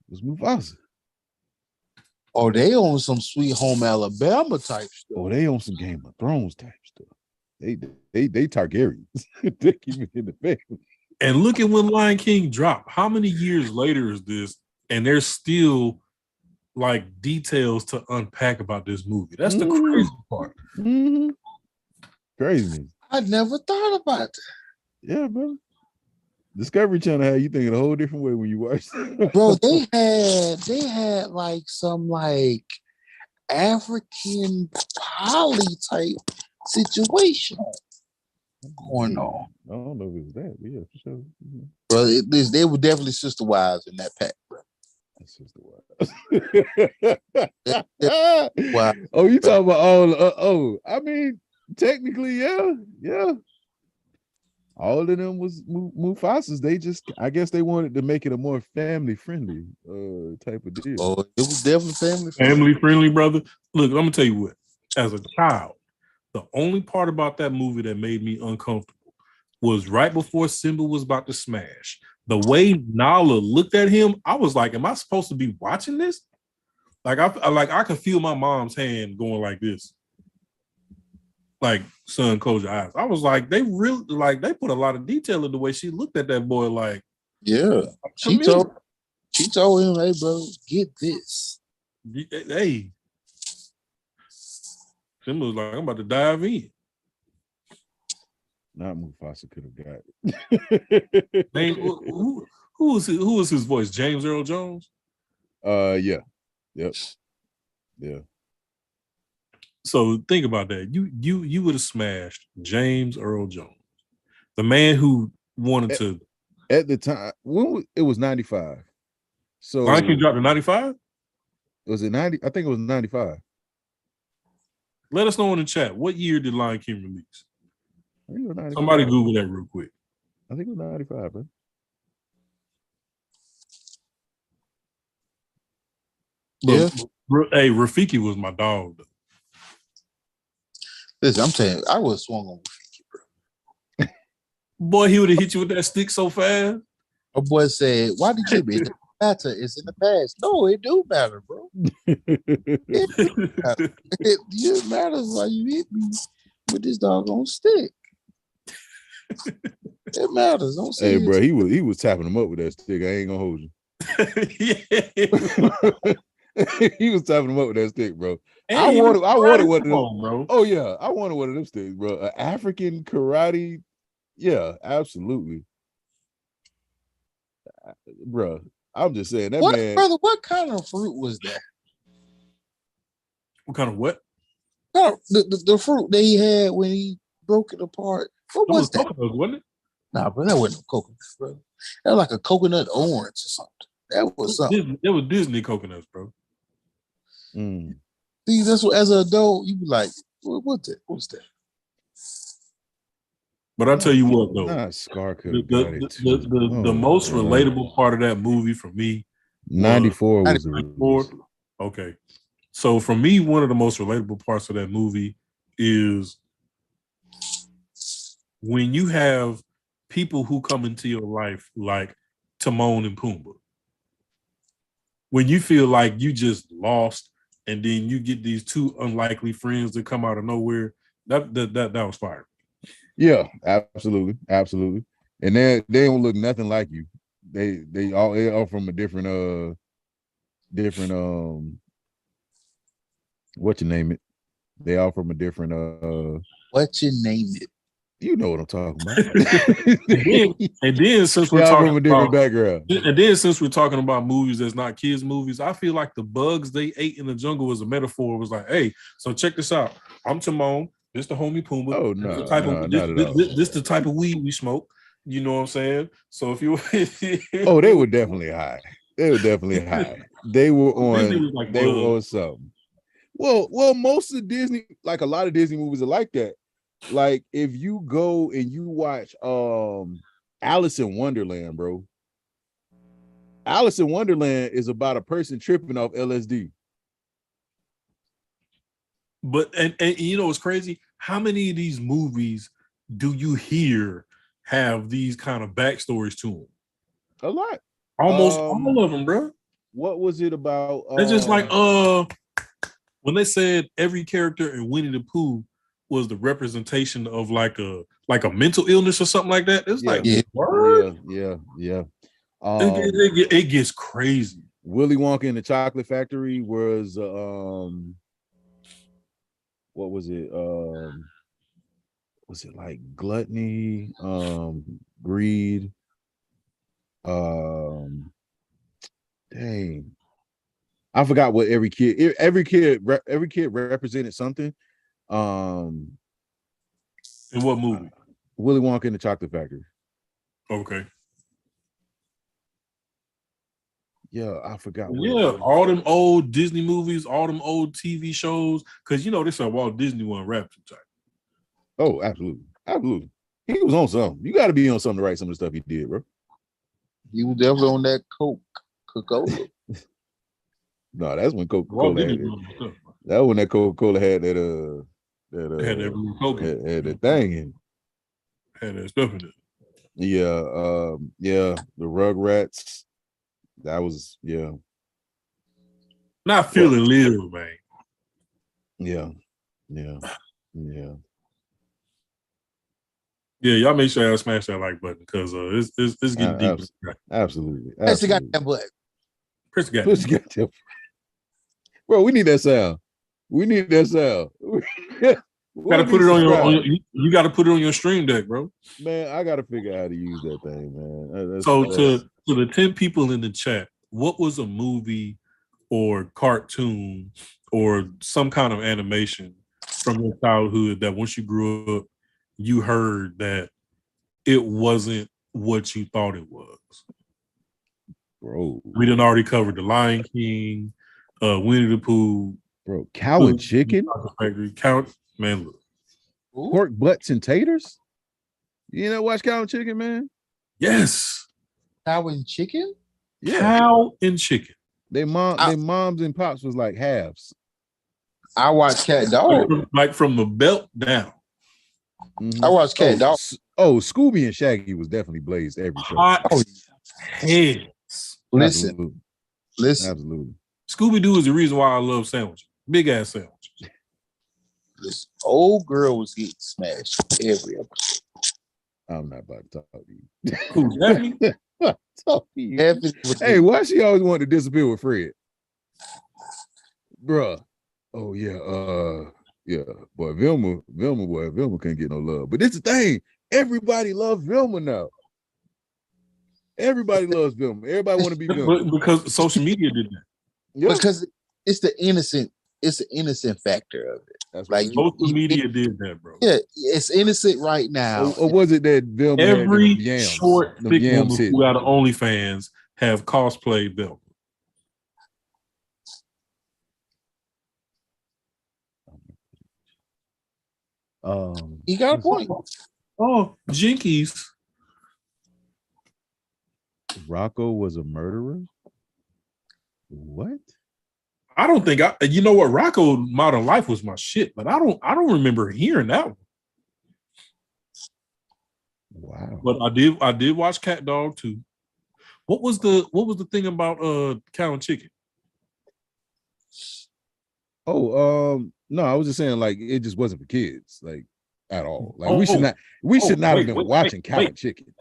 was Mufasa. Oh, they on some Sweet Home Alabama type stuff. Oh, they on some Game of Thrones type stuff. They Targaryens. They keep it in the family. And look at when Lion King dropped. How many years later is this? And there's still like details to unpack about this movie. That's the crazy part. Mm-hmm. Crazy. I never thought about that. Yeah, bro. Discovery Channel had you thinking a whole different way when you watched it. Bro, they had like some like African poly type situation going on. I don't know if it was that, but yeah, for sure. Bro, they were definitely sister wives in that pack, bro. That's just the word. Wow. Oh, you talking about all? I mean, technically, yeah. All of them was Mufasas. I guess they wanted to make it a more family friendly type of deal. Oh, it was definitely family Family friendly, brother. Look, I'm gonna tell you what. As a child, the only part about that movie that made me uncomfortable was right before Simba was about to smash. The way Nala looked at him, I was like, "Am I supposed to be watching this?" Like I could feel my mom's hand going like this. Like, son, close your eyes. I was like, they really they put a lot of detail in the way she looked at that boy. Like, yeah, she told him, "Hey, bro, get this." Hey, Simba was like, "I'm about to dive in." Not Mufasa could have got it. Who was his voice? James Earl Jones. Yeah, yep, yeah. So think about that. You would have smashed James Earl Jones, the man who wanted to. At the time, it was 95. So Lion King dropped to 95. Was it 90? I think it was 95. Let us know in the chat. What year did Lion King release? I think it was 95. Somebody Google that real quick. I think it was 95, bro. Yeah. Hey, Rafiki was my dog, though. Listen, I'm telling you, I would have swung on Rafiki, bro. Boy, he would have hit you with that stick so fast. My boy said, "Why did you be? It doesn't matter. It's in the past." No, it do matter, bro. It matters why you hit me with this doggone stick. It matters. Don't say Hey, bro, he was tapping him up with that stick. I ain't gonna hold you. He was tapping him up with that stick, bro. I wanted one of them, bro. Oh yeah, I wanted one of them sticks, bro. An African karate. Yeah, absolutely, bro. I'm just saying that man, brother. What kind of fruit was that? What kind of what? No, the fruit that he had when he broke it apart. What was that? Coconut, wasn't it? Nah, bro, that wasn't a coconut, bro. That was like a coconut orange or something. That was something. It was Disney coconuts, bro. See, that's what as an adult you be like, what's that? But I'll tell you what, though. The most relatable part of that movie for me, 94 was 94. Okay. So for me, one of the most relatable parts of that movie is when you have people who come into your life like Timon and Pumbaa. When you feel like you just lost and then you get these two unlikely friends that come out of nowhere, that was fire. Yeah, absolutely. And they don't look nothing like you. They all from a different what you name it. They all from a different what you name it. You know what I'm talking about. and then since we're talking from a different background. And then since we're talking about movies that's not kids movies, I feel like the bugs they ate in the jungle was a metaphor. It was like, hey, so check this out. I'm Timon. This the homie Pumbaa. Oh no, this the type of weed we smoke. You know what I'm saying? So if you oh, they were definitely high. They were definitely high. They were on something. Well, most of Disney, like a lot of Disney movies are like that. Like if you go and you watch Alice in Wonderland, bro. Alice in Wonderland is about a person tripping off LSD. But and you know what's crazy? How many of these movies do you hear have these kind of backstories to them? A lot. Almost all of them, bro. What was it about? It's just like when they said every character in Winnie the Pooh was the representation of like a mental illness or something like that. It's like word? Yeah. It gets crazy. Willy Wonka and the Chocolate Factory was what was it? Was it like gluttony, greed? Dang. I forgot what every kid represented something. In what movie? Willy Wonka and the Chocolate Factory. Okay. Yeah, I forgot. Yeah, all them old Disney movies, all them old TV shows, because this a Walt Disney one rap type. Oh, absolutely. He was on something. You got to be on something to write some of the stuff he did, bro. He was definitely on that Coca-Cola. No, that's when Coca-Cola had it. That when that Coca-Cola had that had that thing in. Had that stuff in it. Yeah, the Rugrats. That was Not feeling little, man. Yeah. Yeah, y'all make sure y'all smash that like button because it's getting deep. Absolutely. Press the goddamn button. Press the goddamn. Bro, we need that sound. Gotta put it on your you got to put it on your stream deck, bro. Man, I got to figure out how to use that thing, man. To the 10 people in the chat, what was a movie or cartoon or some kind of animation from your childhood that once you grew up, you heard that it wasn't what you thought it was? Bro, we done already covered The Lion King, Winnie the Pooh, bro, Cow and Chicken, man, look. Pork butts and taters. You know, watch Cow and Chicken, man. Yes, Cow and Chicken. Yeah, Cow and Chicken. They moms and pops was like halves. I watched Cat Dog, like from the belt down. Mm-hmm. I watched Cat Dog. Oh, Scooby and Shaggy was definitely blazed every show. Heads. Listen. Absolutely. Scooby Doo is the reason why I love sandwiches. Big ass sandwiches. This old girl was getting smashed every episode. I'm not about to talk to you. Who, Daphne? Talk to you. Hey, why she always want to disappear with Fred? Bruh. Oh yeah. Yeah. Boy, Vilma couldn't get no love. But this is the thing. Everybody loves Vilma now. Everybody loves Vilma. Everybody want to be Vilma. Because social media did that. Yeah. Because it's the innocent factor of it. That's like social media did that, bro. Yeah, it's innocent right now. Or was it that Vilma every had yams, short thick woman who got OnlyFans have cosplay Vilma? He got a point. Oh, Jinkies. Rocco was a murderer? What? I don't think you know what, Rocco Modern Life was my shit, but I don't remember hearing that one. Wow. But I did watch Cat Dog too. What was the thing about Cow and Chicken? Oh, no, I was just saying like it just wasn't for kids, like at all. Like we should not have been watching Cow and Chicken.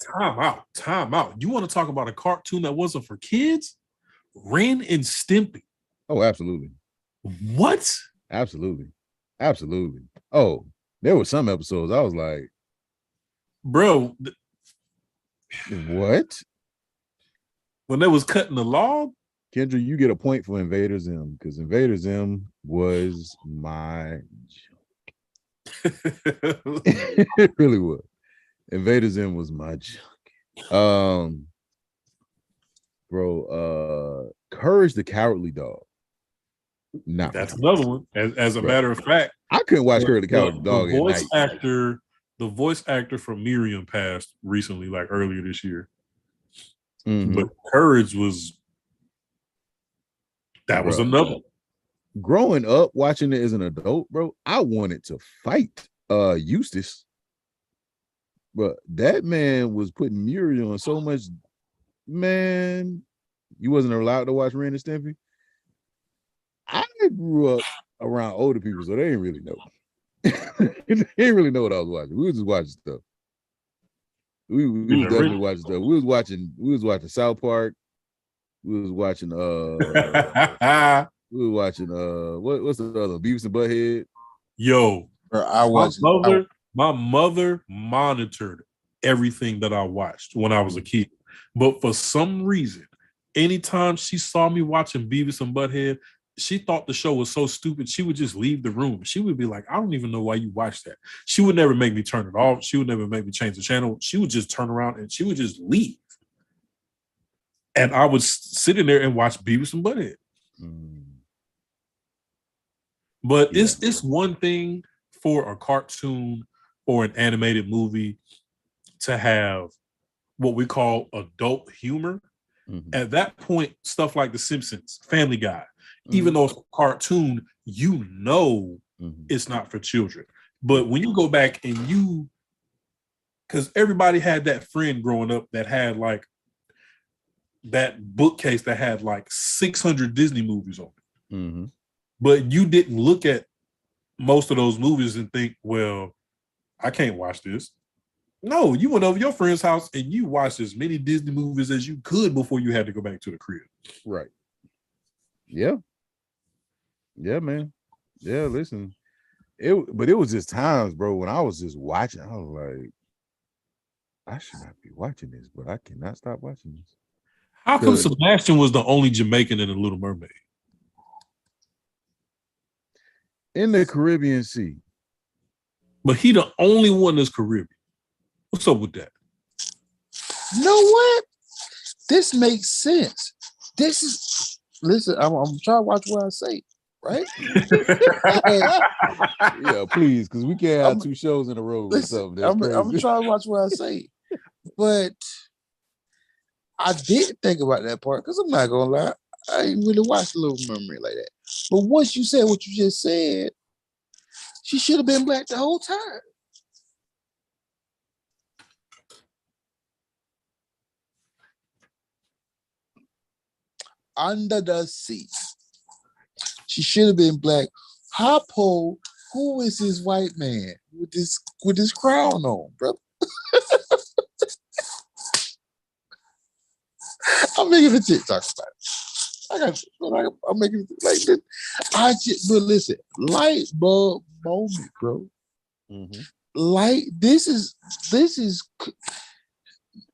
Time out. You want to talk about a cartoon that wasn't for kids? Ren and Stimpy. Oh, absolutely. What? Absolutely. Oh, there were some episodes I was like, bro, what? When they was cutting the log? Kendra, you get a point for Invader Zim because Invader Zim was my junk. It really was. Invader Zim was my junk. Bro, Courage the Cowardly Dog. That's another one. As a matter of fact, I couldn't watch Courage the Cowardly Dog. The voice actor from Miriam passed recently, like earlier this year. Mm-hmm. But Courage was was another. Growing up, watching it as an adult, bro, I wanted to fight Eustace. But that man was putting Muriel on so much, man. You wasn't allowed to watch Ren and Stimpy. I grew up around older people, so they didn't really know. They didn't really know what I was watching. We was just watching stuff. We was definitely watching stuff. We was watching South Park. We was watching what's the other Beavis and Butthead. Yo, bro, my mother monitored everything that I watched when I was a kid. But for some reason, anytime she saw me watching Beavis and Butthead, she thought the show was so stupid, she would just leave the room. She would be like, I don't even know why you watch that. She would never make me turn it off. She would never make me change the channel. She would just turn around and she would just leave. And I would sit in there and watch Beavis and Butthead. But it's one thing for a cartoon or an animated movie to have what we call adult humor. At that point, stuff like The Simpsons, Family Guy, even though it's a cartoon, you know it's not for children. But when you go back and because everybody had that friend growing up that had like that bookcase that had like 600 Disney movies on it. But you didn't look at most of those movies and think, well, I can't watch this. No, you went over your friend's house and you watched as many Disney movies as you could before you had to go back to the crib. Right. Yeah. Yeah, man. Yeah, listen. But it was just times, bro, when I was just watching, I was like, I should not be watching this, but I cannot stop watching this. How come Sebastian was the only Jamaican in The Little Mermaid? In the Caribbean Sea. But he the only one that's Caribbean. What's up with that? You know what? This makes sense. Listen, I'm trying to watch what I say, right? Yeah, please, because we can't have two shows in a row or something. I'm trying to watch what I say. But I didn't think about that part because I'm not gonna lie, I ain't really watched The Little Mermaid like that. But once you said what you just said, she should have been black the whole time. Under the Sea. She should have been black. Hoppo, who is this white man with this crown on, brother? I'm making a TikTok about it. I'm making it like this. But listen, light bulb moment, bro. This is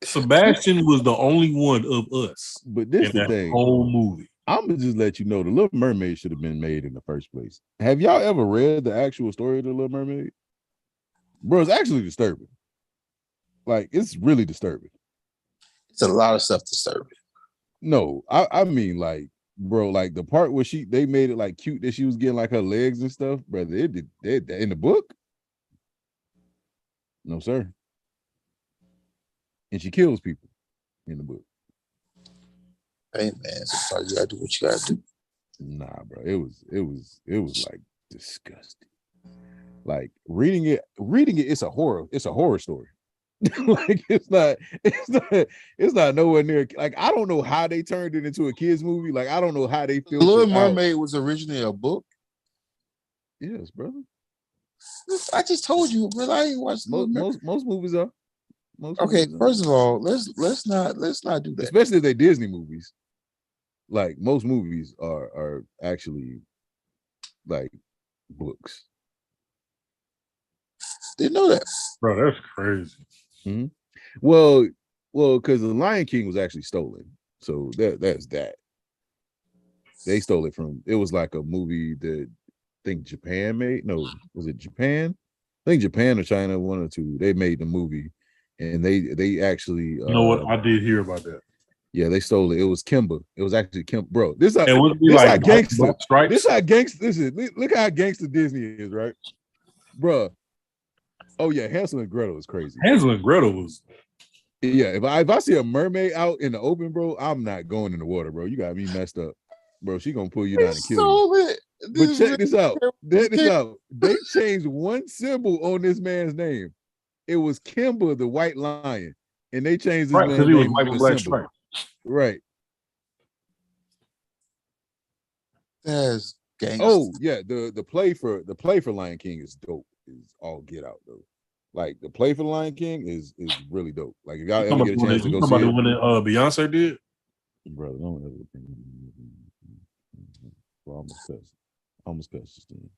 Sebastian was the only one of us. But this is the thing. Whole movie. I'm gonna just let you know the Little Mermaid should have been made in the first place. Have y'all ever read the actual story of the Little Mermaid? Bro, it's actually disturbing. Like, it's really disturbing. It's a lot of stuff disturbing. No, I mean, like, bro, like the part where they made it like cute that she was getting like her legs and stuff, brother. It in the book. No, sir. And she kills people in the book. Hey man, sometimes you gotta do what you gotta do. Nah, bro. It was like disgusting. Like reading it, it's a horror story. Like it's not nowhere near. Like, I don't know how they turned it into a kids movie. Like, I don't know how they filmed Little Mermaid was originally a book. Yes, brother. I just told you, but I ain't watched most movies are. First of all, let's not do that. Especially if they're Disney movies. Like, most movies are actually like books. Didn't know that, bro. That's crazy. Mm-hmm. Well, because the Lion King was actually stolen, so that's that. They stole it from. It was like a movie that I think Japan made. No, was it Japan? I think Japan or China, one or two. They made the movie, and they actually. You know what? I did hear about that. Yeah, they stole it. It was Kimba. It was actually Kim. Bro, this how gangster. This how gangster. Listen, look how gangster Disney is, right, bro? Oh yeah, Hansel and Gretel is crazy. Hansel and Gretel was. Yeah, if I see a mermaid out in the open, bro, I'm not going in the water, bro. You got me messed up, bro. She gonna pull you down and kill you. But check this out. They changed one symbol on this man's name. It was Kimba the White Lion, and they changed his man's name to a symbol. Right. That's gangster. Oh yeah, the play for Lion King is dope. Is all get out though. Like the play for the Lion King is really dope. Like if y'all You ever talking get a about chance to you go talking see about the it, one that Beyonce did? brother, don't ever. Well, almost cussed just then.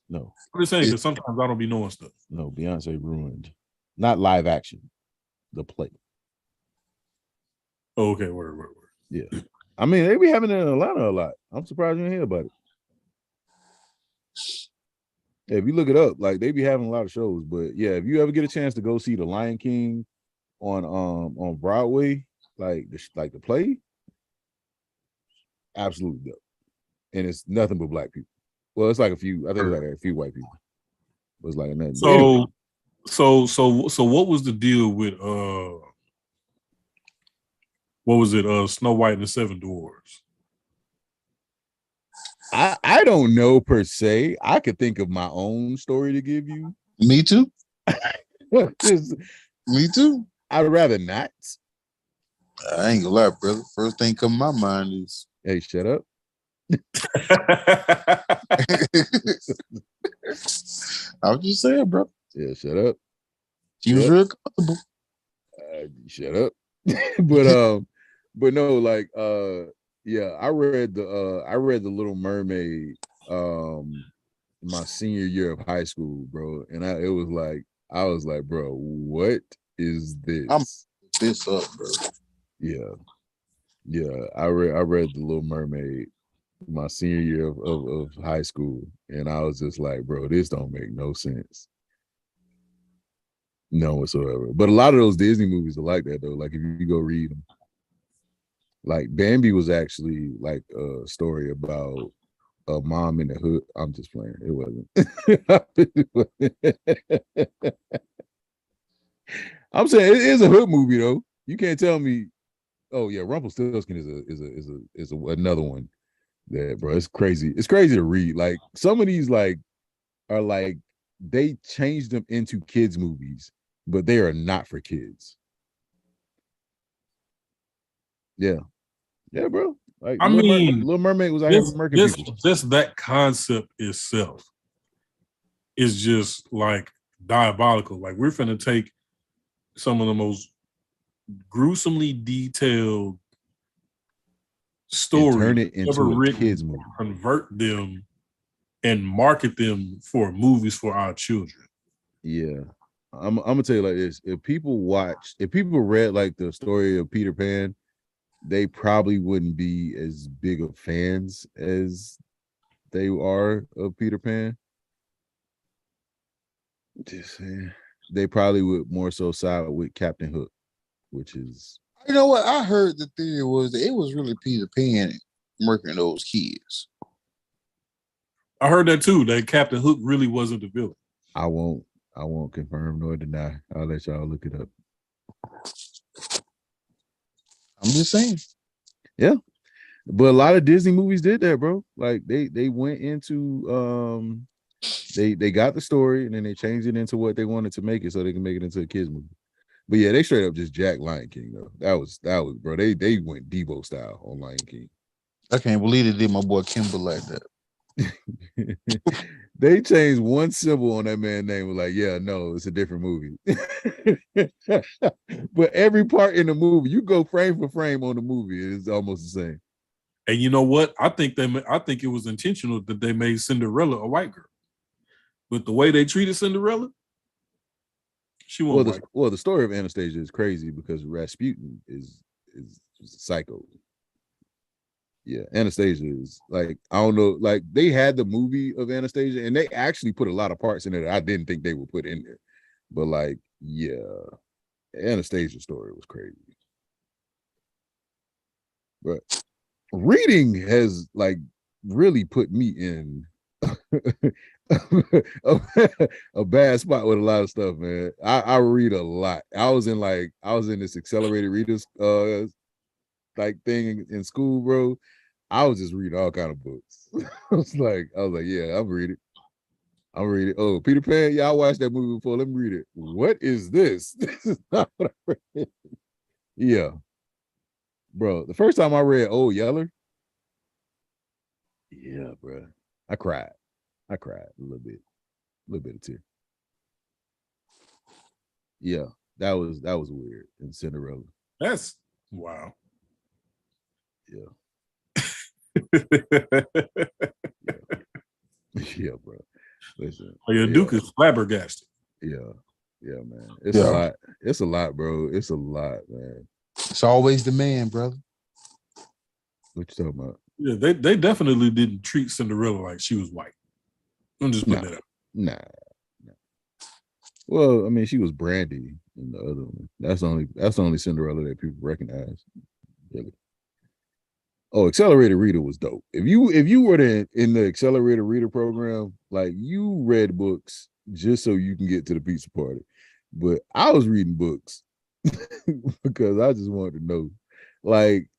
No, I'm just saying because sometimes I don't be knowing stuff. no, Beyonce ruined. Not live action, the play. Oh, okay, word. Yeah, I mean they be having it in Atlanta a lot. I'm surprised you didn't hear about it. Yeah, if you look it up, like they be having a lot of shows. But yeah, if you ever get a chance to go see the Lion King on Broadway, like the play, absolutely dope. And it's nothing but black people. Well, it's like a few. I think it's like a few white people. It was like nothing. But anyway, So what was the deal with what was it? Snow White and the Seven Dwarfs. I don't know per se. I could think of my own story to give you. Me too. Just, Me too. I'd rather not. I ain't gonna lie, brother. First thing come to my mind is, Hey, shut up. I was just saying, bro. Yeah, shut up. She was real comfortable. Shut up. But no, like yeah, I read the Little Mermaid my senior year of high school, bro. And I was like, bro, what is this? I'm this up, bro. Yeah. Yeah. I read the Little Mermaid my senior year of high school, and I was just like, bro, this don't make no sense. No whatsoever. But a lot of those Disney movies are like that though. Like if you go read them. Like Bambi was actually like a story about a mom in the hood. I'm just playing. It wasn't. I'm saying it is a hood movie though. You can't tell me. Oh yeah, Rumpelstiltskin is another one. That bro, it's crazy. It's crazy to read. Like some of these like are like they changed them into kids movies, but they are not for kids. Yeah, yeah, bro. Like I mean, Little Mermaid was out here murking people. Just that concept itself is just like diabolical. Like we're finna take some of the most gruesomely detailed stories and turn it into a kids movie, convert them and market them for movies for our children. Yeah. I'm gonna tell you like this. If people read like the story of Peter Pan, they probably wouldn't be as big of fans as they are of Peter Pan. Just saying. They probably would more so side with Captain Hook, which is, you know what? I heard the theory was that it was really Peter Pan murking those kids. I heard that too. That Captain Hook really wasn't the villain. I won't confirm nor deny. I'll let y'all look it up. I'm just saying. Yeah. But a lot of Disney movies did that, bro. Like they went into they got the story and then they changed it into what they wanted to make it so they can make it into a kids movie. But yeah, they straight up just Jack Lion King though. That was bro. They went Debo style on Lion King. I can't believe they did my boy Kimber like that. They changed one symbol on that man's name. Was like, yeah, no, it's a different movie. But every part in the movie, you go frame for frame on the movie, it's almost the same. And you know what? I think it was intentional that they made Cinderella a white girl. But the way they treated Cinderella, she wasn't the story of Anastasia is crazy because Rasputin is psycho. Yeah, Anastasia is like, I don't know, like they had the movie of Anastasia and they actually put a lot of parts in it that I didn't think they would put in there. But like, yeah, Anastasia's story was crazy. But reading has like really put me in a bad spot with a lot of stuff, man. I read a lot. I was in this accelerated readers like thing in school, bro. I was just reading all kind of books. I was like, yeah, I'm reading. Oh, Peter Pan. Yeah, I watched that movie before. Let me read it. What is this? This is not what I read. Yeah, bro. The first time I read Old Yeller, Yeah, bro. I cried a little bit of tear. Yeah, that was weird. And Cinderella. That's wow. Yeah, yeah, bro. Listen, Your Duke is flabbergasted. yeah, man. It's a Yeah. lot. It's a lot, bro. It's a lot, man. It's always the man, brother. What you talking about? Yeah, they definitely didn't treat Cinderella like she was white. I'm just putting that up. Nah. Well, I mean, she was Brandy in the other one. That's the only Cinderella that people recognize. Really. Oh, Accelerated Reader was dope. If you were in the Accelerated Reader program, like you read books just so you can get to the pizza party. But I was reading books because I just wanted to know. Like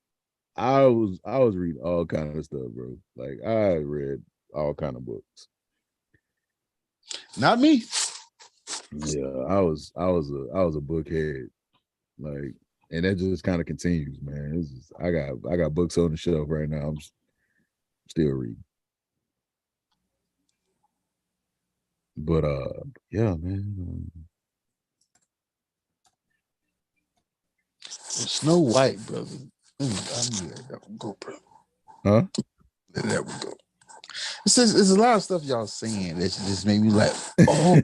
I was reading all kind of stuff, bro. Like I read all kind of books. Not me. Yeah, I was a bookhead. Like, and that just kind of continues, man. It's just, I got books on the shelf right now. I'm still reading. But yeah, man. Snow White, brother. I'm let that one go, brother. Huh? Let that one go. It's a lot of stuff y'all saying that just made me like, oh,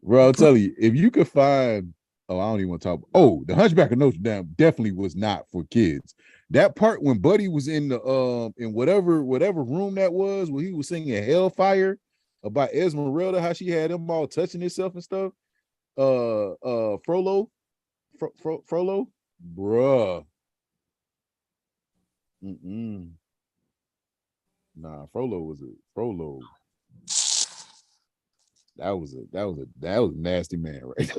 Bro, I'll tell you, if you could find, oh, I don't even want to talk. Oh, the Hunchback of Notre Dame definitely was not for kids. That part when Buddy was in the in whatever room that was, where he was singing Hellfire about Esmeralda, how she had him all touching himself and stuff. Frollo, Frollo, bruh. Nah, Frollo. That was a nasty man, right?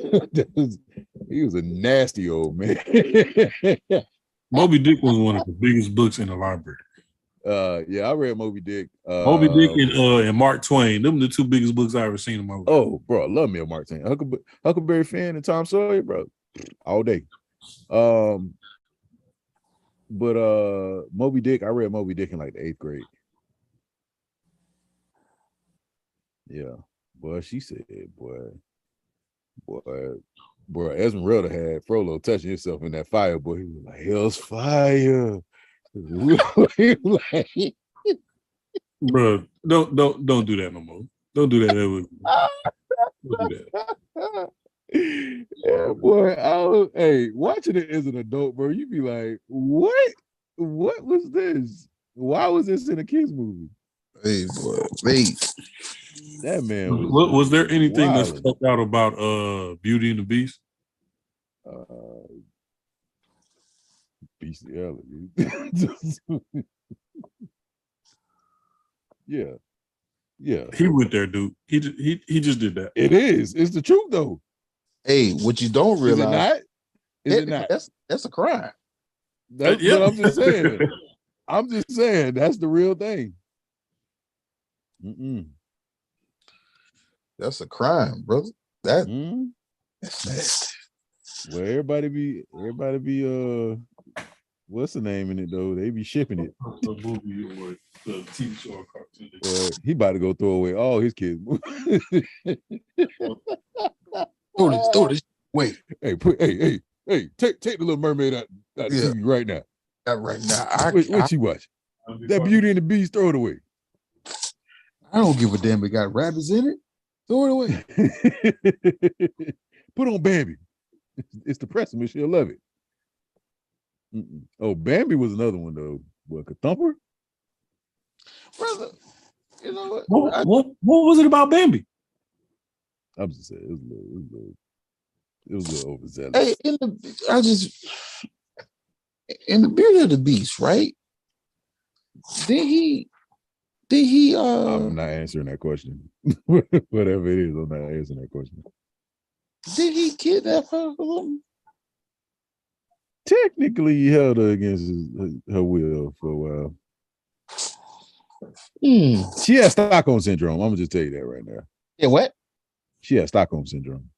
He was a nasty old man. Moby Dick was one of the biggest books in the library. Yeah, I read Moby Dick. Moby Dick and Mark Twain. Them the two biggest books I ever seen in my life. Oh, bro, I love me a Mark Twain. Huckleberry Finn and Tom Sawyer, bro, all day. But Moby Dick, I read Moby Dick in like the 8th grade. Yeah, boy, she said, boy, Esmeralda had Frollo touching himself in that fire, boy. He was like, hell's fire. Bro, don't do that no more. Don't do that ever. Don't do that. Yeah, boy. Hey, watching it as an adult, bro, you be like, what? What was this? Why was this in a kids movie? hey, boy, wait. That man was there anything that wilding. stuck out about Beauty and the Beast? Bestiality. Yeah. He went there, dude. He just did that. It is. It's the truth, though. Hey, what you don't realize Is it not? That's a crime. But I'm just saying. That's the real thing. That's a crime, brother. That's nasty. Well, everybody be what's the name in it though? They be shipping it. The movie or the TV show or cartoon. He about to go throw away all his kids. Throw this. Wait. Hey, take the Little Mermaid out TV right now. Not right now. What you watch? That Beauty and the Beast, throw it away. I don't give a damn. It got rabbits in it. Throw it away. Put on Bambi. It's depressing, but she'll love it. Oh, Bambi was another one though. What, Thumper? Brother, you know what? What was it about Bambi? I'm just saying it was a little overzealous. Hey, in the Beauty of the Beast, right? Did he I'm not answering that question. Whatever it is, I'm not answering that question. did he kidnap her? Technically, he held her against her will for a while. She has Stockholm syndrome. I'm gonna just tell you that right now. Yeah, what? She has Stockholm syndrome.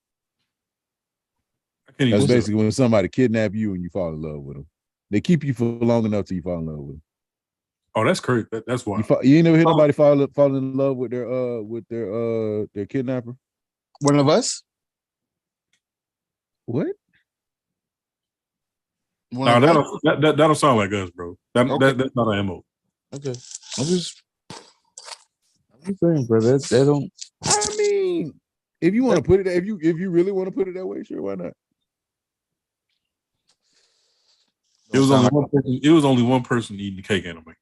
That's basically when somebody kidnap you and you fall in love with them. They keep you for long enough till you fall in love with them. Oh, that's crazy. That's why. You ain't never hear nobody fall in love with their kidnapper? One of us? What? No, that'll sound like us, bro. That's not an MO. Okay. I'm just saying, bro. That don't. I mean, if you want to put it, if you really want to put it that way, sure, why not? It was only one person. It was only one person eating the cake anime.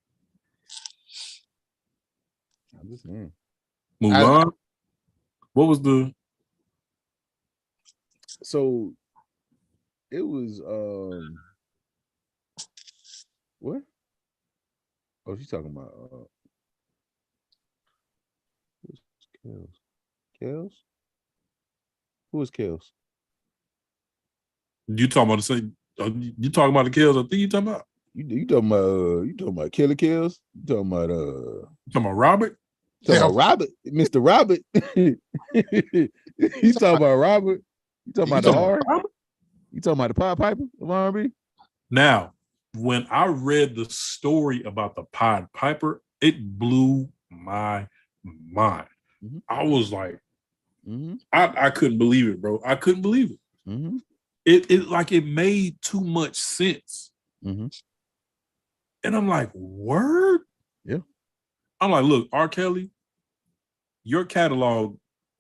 I'm just saying. Mulan. What was the? So it was what? Oh, she's talking about who's Kels? Kels? Who is Kels? You talking about the same? You talking about the kills? I think you talking about. You talking about Killer Kills? You talking about You talking about Robert? talking about Robert, Mr. Robert. He's talking about Robert. You talking about the R? You talking about the Pied Piper of R&B? Now, when I read the story about the Pied Piper, it blew my mind. Mm-hmm. I was like, I couldn't believe it, bro. I couldn't believe it. Mm-hmm. It made too much sense. Mm-hmm. And I'm like, word? Yeah. I'm like, look, R. Kelly, your catalog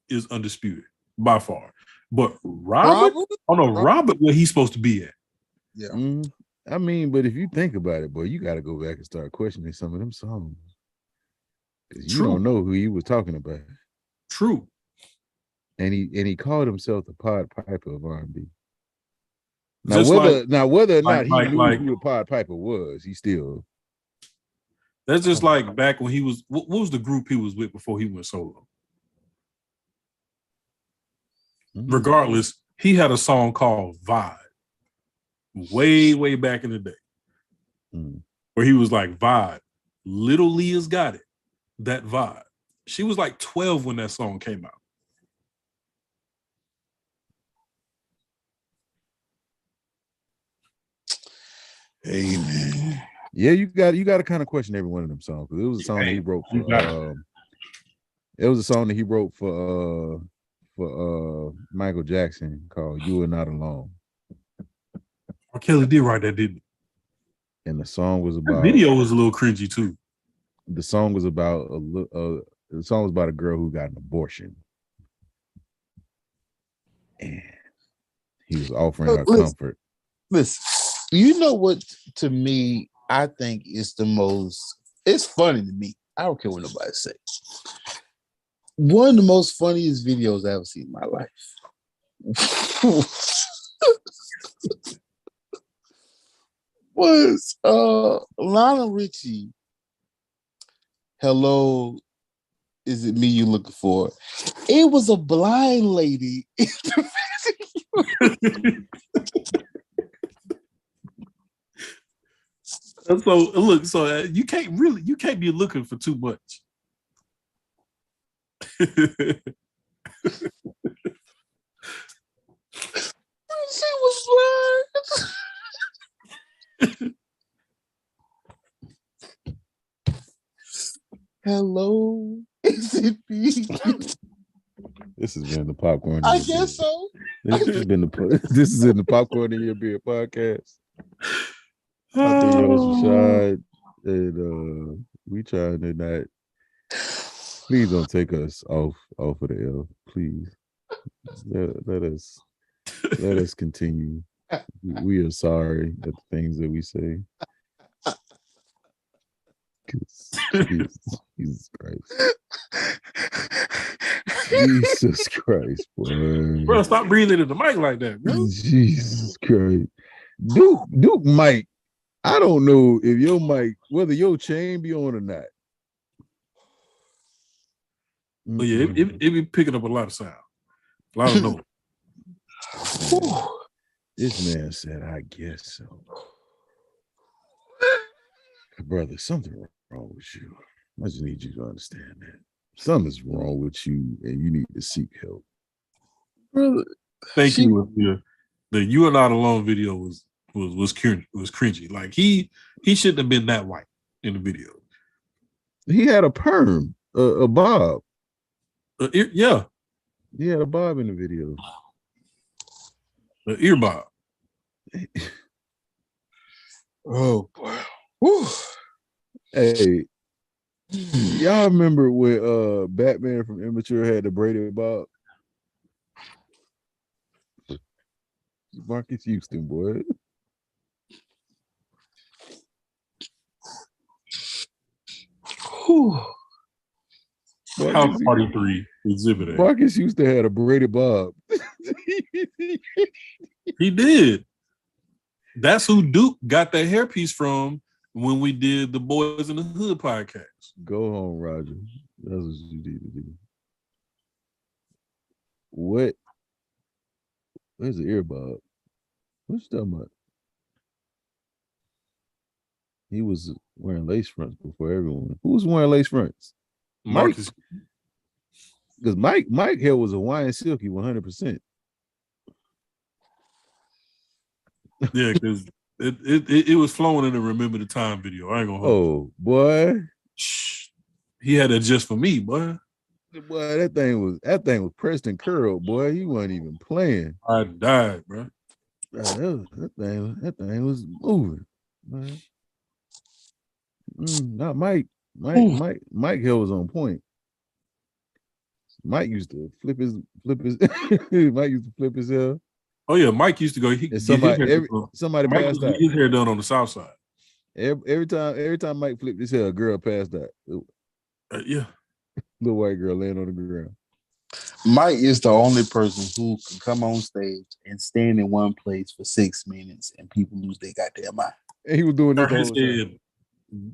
is undisputed by far. But Robert? Oh no, Robert where he's supposed to be at. Yeah. Mm-hmm. I mean, but if you think about it, boy, you got to go back and start questioning some of them songs. Because you don't know who he was talking about. True. And he called himself the Pied Piper of R&B. Now whether or not he knew who the Pied Piper was, he still. That's just like back when he was. What was the group he was with before he went solo? Mm-hmm. Regardless, he had a song called Vibe. Way back in the day, where he was like, "Vibe, Little Leah's got it." That vibe. She was like 12 when that song came out. Hey man, yeah, you got to kind of question every one of them songs because it was a song that he wrote for. It was a song that he wrote for Michael Jackson called "You Are Not Alone." R. Kelly did write that, didn't he? And the song was about. The video was a little cringy too. The song was about the song was about a girl who got an abortion, and he was offering her comfort. Listen, you know what? To me, I think is the most. It's funny to me. I don't care what nobody say. One of the most funniest videos I've ever seen in my life was Lionel Richie. Hello, is it me you looking for? It was a blind lady. So look, you can't be looking for too much. She was blind. Hello, is it me? This has been the popcorn. I guess so. This is in the popcorn in your beer podcast. I think your host Rashad, and we trying to not. Please don't take us off of the L. Please let us continue. We are sorry at the things that we say. Jesus Christ. Jesus Christ, boy. Bro, stop breathing in the mic like that, bro. Jesus Christ. Duke Mike, I don't know if your mic, whether your chain be on or not. But yeah, it be picking up a lot of sound. A lot of noise. This man said, I guess so. Brother, something wrong with you. I just need you to understand that. Something's wrong with you and you need to seek help. Brother, thank you. The "You Are Not Alone" video was cringy. Like he shouldn't have been that white in the video. He had a perm, a bob. Yeah, He had a bob in the video. the ear bob. Oh boy. Whew. Hey, y'all remember when Batman from Immature had the braided bob? Marcus Houston, boy. Whew. House Party 3, Exhibit A. Marcus Houston had a braided bob. He did. That's who Duke got that hairpiece from when we did the Boys in the Hood podcast. Go home, Roger. That's what you need to do. What? Where's the ear bob? What you talking about? He was wearing lace fronts before everyone. Who was wearing lace fronts? Marcus. Because Mike hair was Hawaiian silky 100%. Yeah, because it was flowing in the Remember the Time video. I ain't gonna hold you. Oh, boy. He had that just for me, boy. Boy, that thing was pressed and curled, boy. You weren't even playing. I died, bro. That thing was moving. Man. Not Mike. Mike Hill was on point. Mike used to flip his Mike used to flip his hair. Oh yeah, Mike used to go. Somebody Mike passed out. His hair done on the south side. Every time Mike flipped his hair, a girl passed out. Yeah, little white girl laying on the ground. Mike is the only person who can come on stage and stand in one place for 6 minutes and people lose their goddamn mind. And he was doing this his head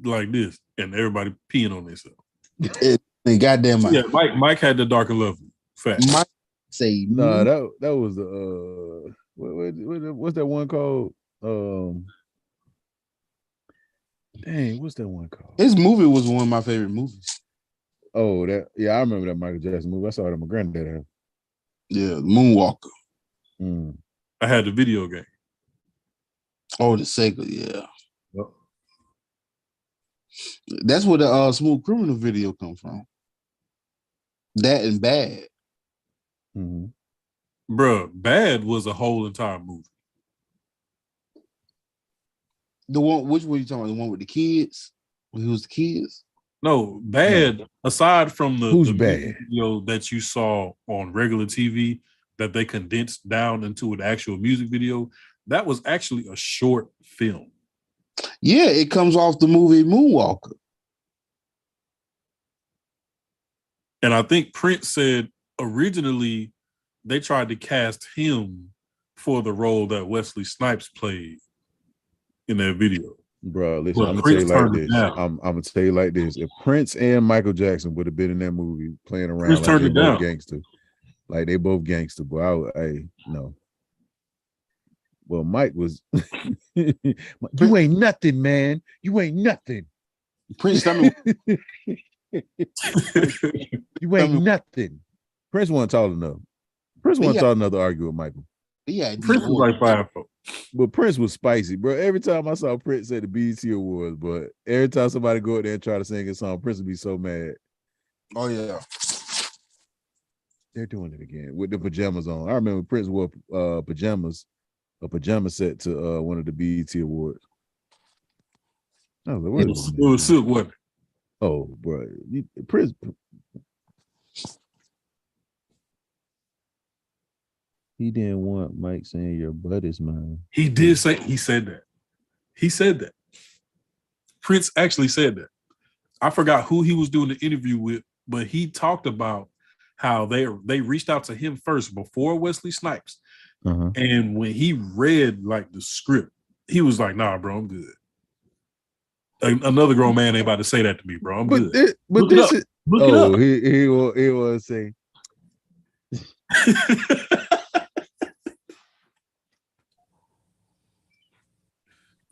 like this, and everybody peeing on themselves. They goddamn mind. Yeah, Mike had the dark and lovely. Fact. Mike say nah, that was the what's that one called? Dang, what's that one called? His movie was one of my favorite movies. Oh, I remember that Michael Jackson movie. I saw it at my granddad house. Yeah, Moonwalker. I had the video game. Oh, the Sega, yeah. Yep. That's where the Smooth Criminal video come from. That and Bad. Bruh, Bad was a whole entire movie. The one, which one you talking about? The one with the kids? When he was the kids? No, Bad, no. Aside from the Bad video that you saw on regular TV that they condensed down into an actual music video, that was actually a short film. Yeah, it comes off the movie Moonwalker. And I think Prince said originally they tried to cast him for the role that Wesley Snipes played in that video. Bro, listen, I'm gonna tell you like this. I'm gonna tell you like this. If Prince and Michael Jackson would have been in that movie playing around like they both gangster, like they both gangster, boy, no. Well, Mike was you ain't nothing, man. You ain't nothing. Prince, tell me. You ain't nothing. Prince wasn't tall enough. Prince wasn't tall enough to argue with Michael. Yeah, Prince was like 5'4". But Prince was spicy, bro. Every time I saw Prince at the BET Awards, but every time somebody go out there and try to sing a song, Prince would be so mad. Oh yeah, they're doing it again with the pajamas on. I remember Prince wore pajamas, a pajama set to one of the BET Awards. I was like, what is it was Silk, wasn't it? Oh, bro, Prince. He didn't want Mike saying your butt is mine. He said that. He said that. Prince actually said that. I forgot who he was doing the interview with, but he talked about how they reached out to him first before Wesley Snipes. And when he read like the script, he was like, nah, bro, I'm good. Another grown man ain't about to say that to me, bro. I'm good. He was saying.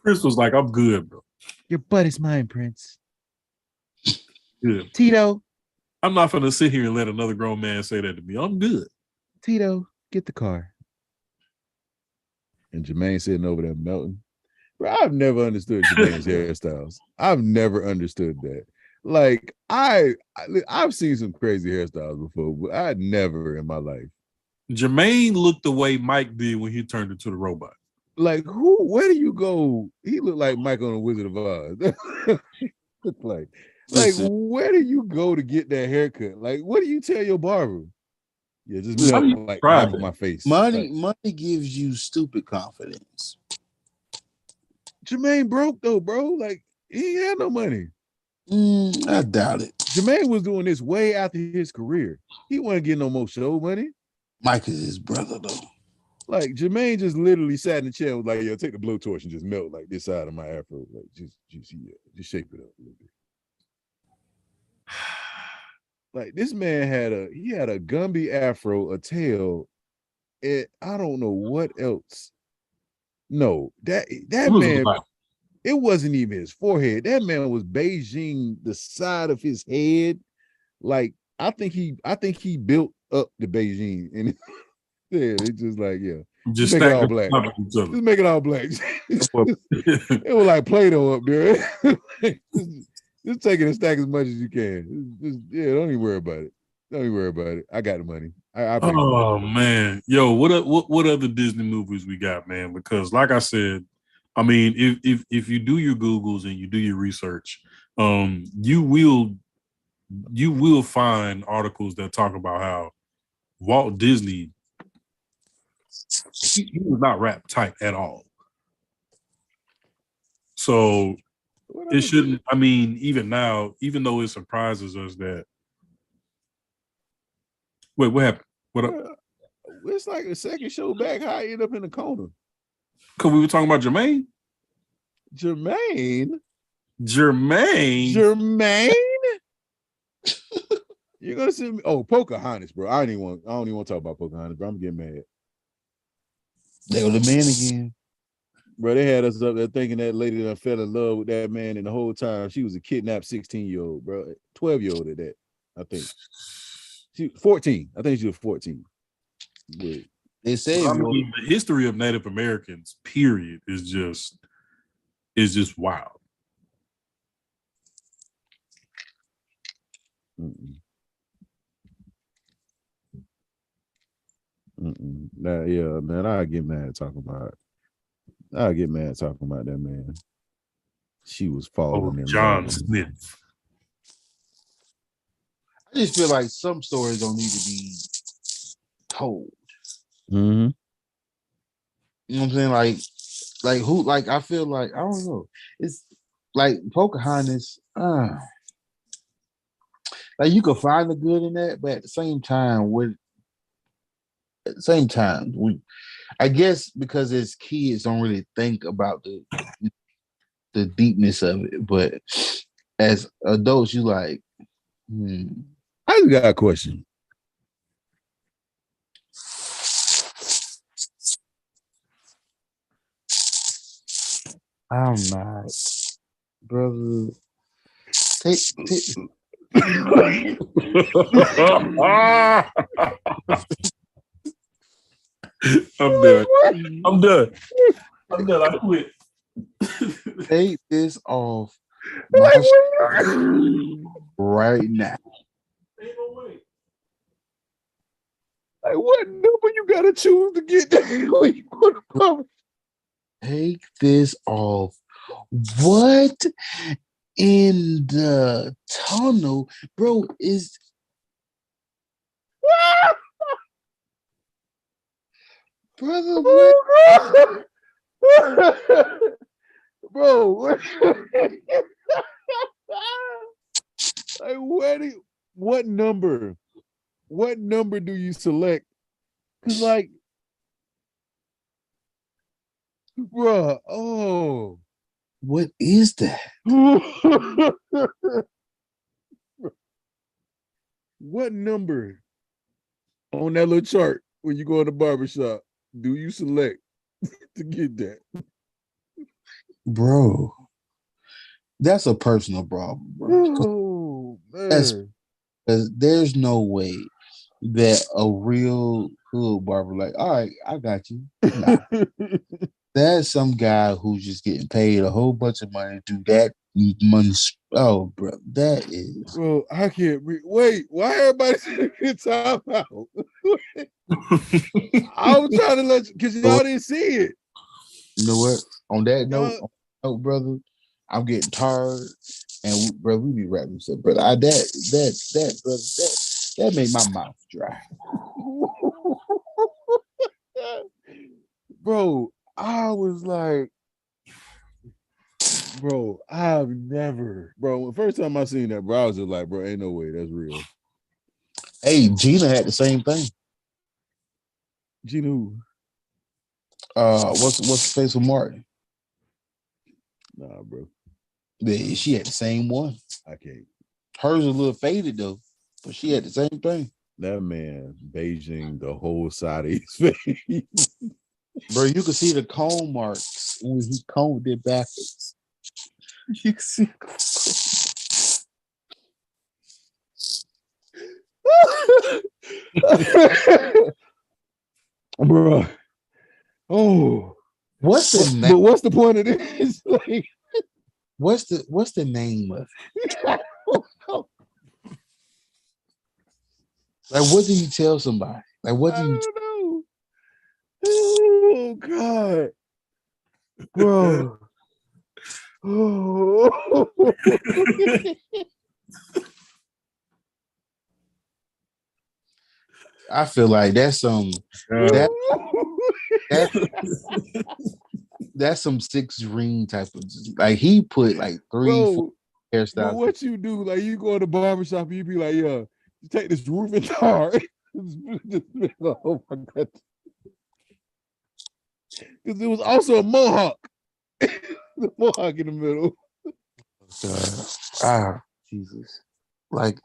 Prince was like, I'm good, bro. Your butt is mine, Prince. Good. Tito. I'm not going to sit here and let another grown man say that to me. I'm good. Tito, get the car. And Jermaine sitting over there melting. Bro, I've never understood Jermaine's hairstyles. I've never understood that. Like I've seen some crazy hairstyles before, but I never in my life. Jermaine looked the way Mike did when he turned into the robot. Like where do you go? He looked like Mike on the Wizard of Oz. like Listen, where do you go to get that haircut? Like, what do you tell your barber? Yeah, just Yeah. melt like half of my face. money Like, gives you stupid confidence. Jermaine broke though, bro. Like he ain't had no money. I doubt it. Jermaine was doing this way after his career. He wasn't getting no more show money. Mike is his brother though. Like Jermaine just literally sat in the chair and was like, "Yo, take the blowtorch and just melt like this side of my afro, like just shape it up a little bit." Like this man had a Gumby afro, a tail, and I don't know what else. No, that man, it wasn't even his forehead. That man was Beijing the side of his head. Like I think he built up the Beijing and yeah, it's just like Just make it stack all them black. on top of each other. Just make it all black. It was like Play-Doh up there. just take it and stack as much as you can. Don't even worry about it. Don't even worry about it. I got the money. Oh man, yo, what other Disney movies we got, man? Because like I said, I mean, if you do your Googles and you do your research, you will find articles that talk about how Walt Disney he was not rap type at all. So it shouldn't. I mean, even now, even though it surprises us that. Wait, what happened? What up? It's like the second show back. How I end up in the corner? Because we were talking about Jermaine. Jermaine. You're gonna see me. Oh, Pocahontas, bro. I don't even want to talk about Pocahontas, bro. I'm getting mad. They were the man again. Bro, they had us up there thinking that lady that fell in love with that man, and the whole time she was a kidnapped 16-year-old, bro. 12-year-old at that, I think. She 14. I think she was 14. But They say the history of Native Americans, period, is just wild. Yeah, man, I get mad talking about that man. She was falling in John love. Smith. I just feel like some stories don't need to be told. Mm-hmm. You know what I'm saying? Like who? Like I feel like I don't know. It's like Pocahontas. Like you could find the good in that, but at the same time, I guess because as kids don't really think about the deepness of it, but as adults, you like. I just got a question. I'm not, brother. Take. I'm done. I quit. Take this off my right now. Ain't no way. Like, what number you gotta choose to get that? Take this off. What in the tunnel, bro? Is brother? What? Bro, like what number? What number do you select? Cause like, bro, what is that? What number on that little chart when you go in the barbershop do you select to get that? Bro, that's a personal problem, bro. Oh, man. There's no way that a real hood barber, like, all right, I got you. Nah. That's some guy who's just getting paid a whole bunch of money to do that money. Oh, bro, that is. Bro, I can't wait. Why everybody time out? I was trying to let you because y'all didn't see it. You know what? On that Y'all, note, brother, I'm getting tired, and bro, we be wrapping this up, brother. That made my mouth dry. bro, I was like, bro, I've never, bro. The first time I seen that, bro, I was just like, bro, ain't no way that's real. Hey, Gina had the same thing. Gina who? What's the face of Martin? Nah, bro. Yeah, she had the same one. I can't. Hers a little faded though, but she had the same thing. That man Beijing the whole side of his face. Bro, you could see the comb marks when he combed it backwards. You can see. Bro. Oh. What's the name? But what's the point of this? Like, what's the name of it? Like, what do you tell somebody? Like, what do you? I don't know. Oh God, bro. Oh. I feel like that's some that's some 6 ring type of like he put like 3, 4 bro. hairstyles. But what you do, like you go to the barbershop and you be like, yeah, you take this roofing tar. Oh my God. Because it was also a mohawk. The mohawk in the middle. Jesus. Like,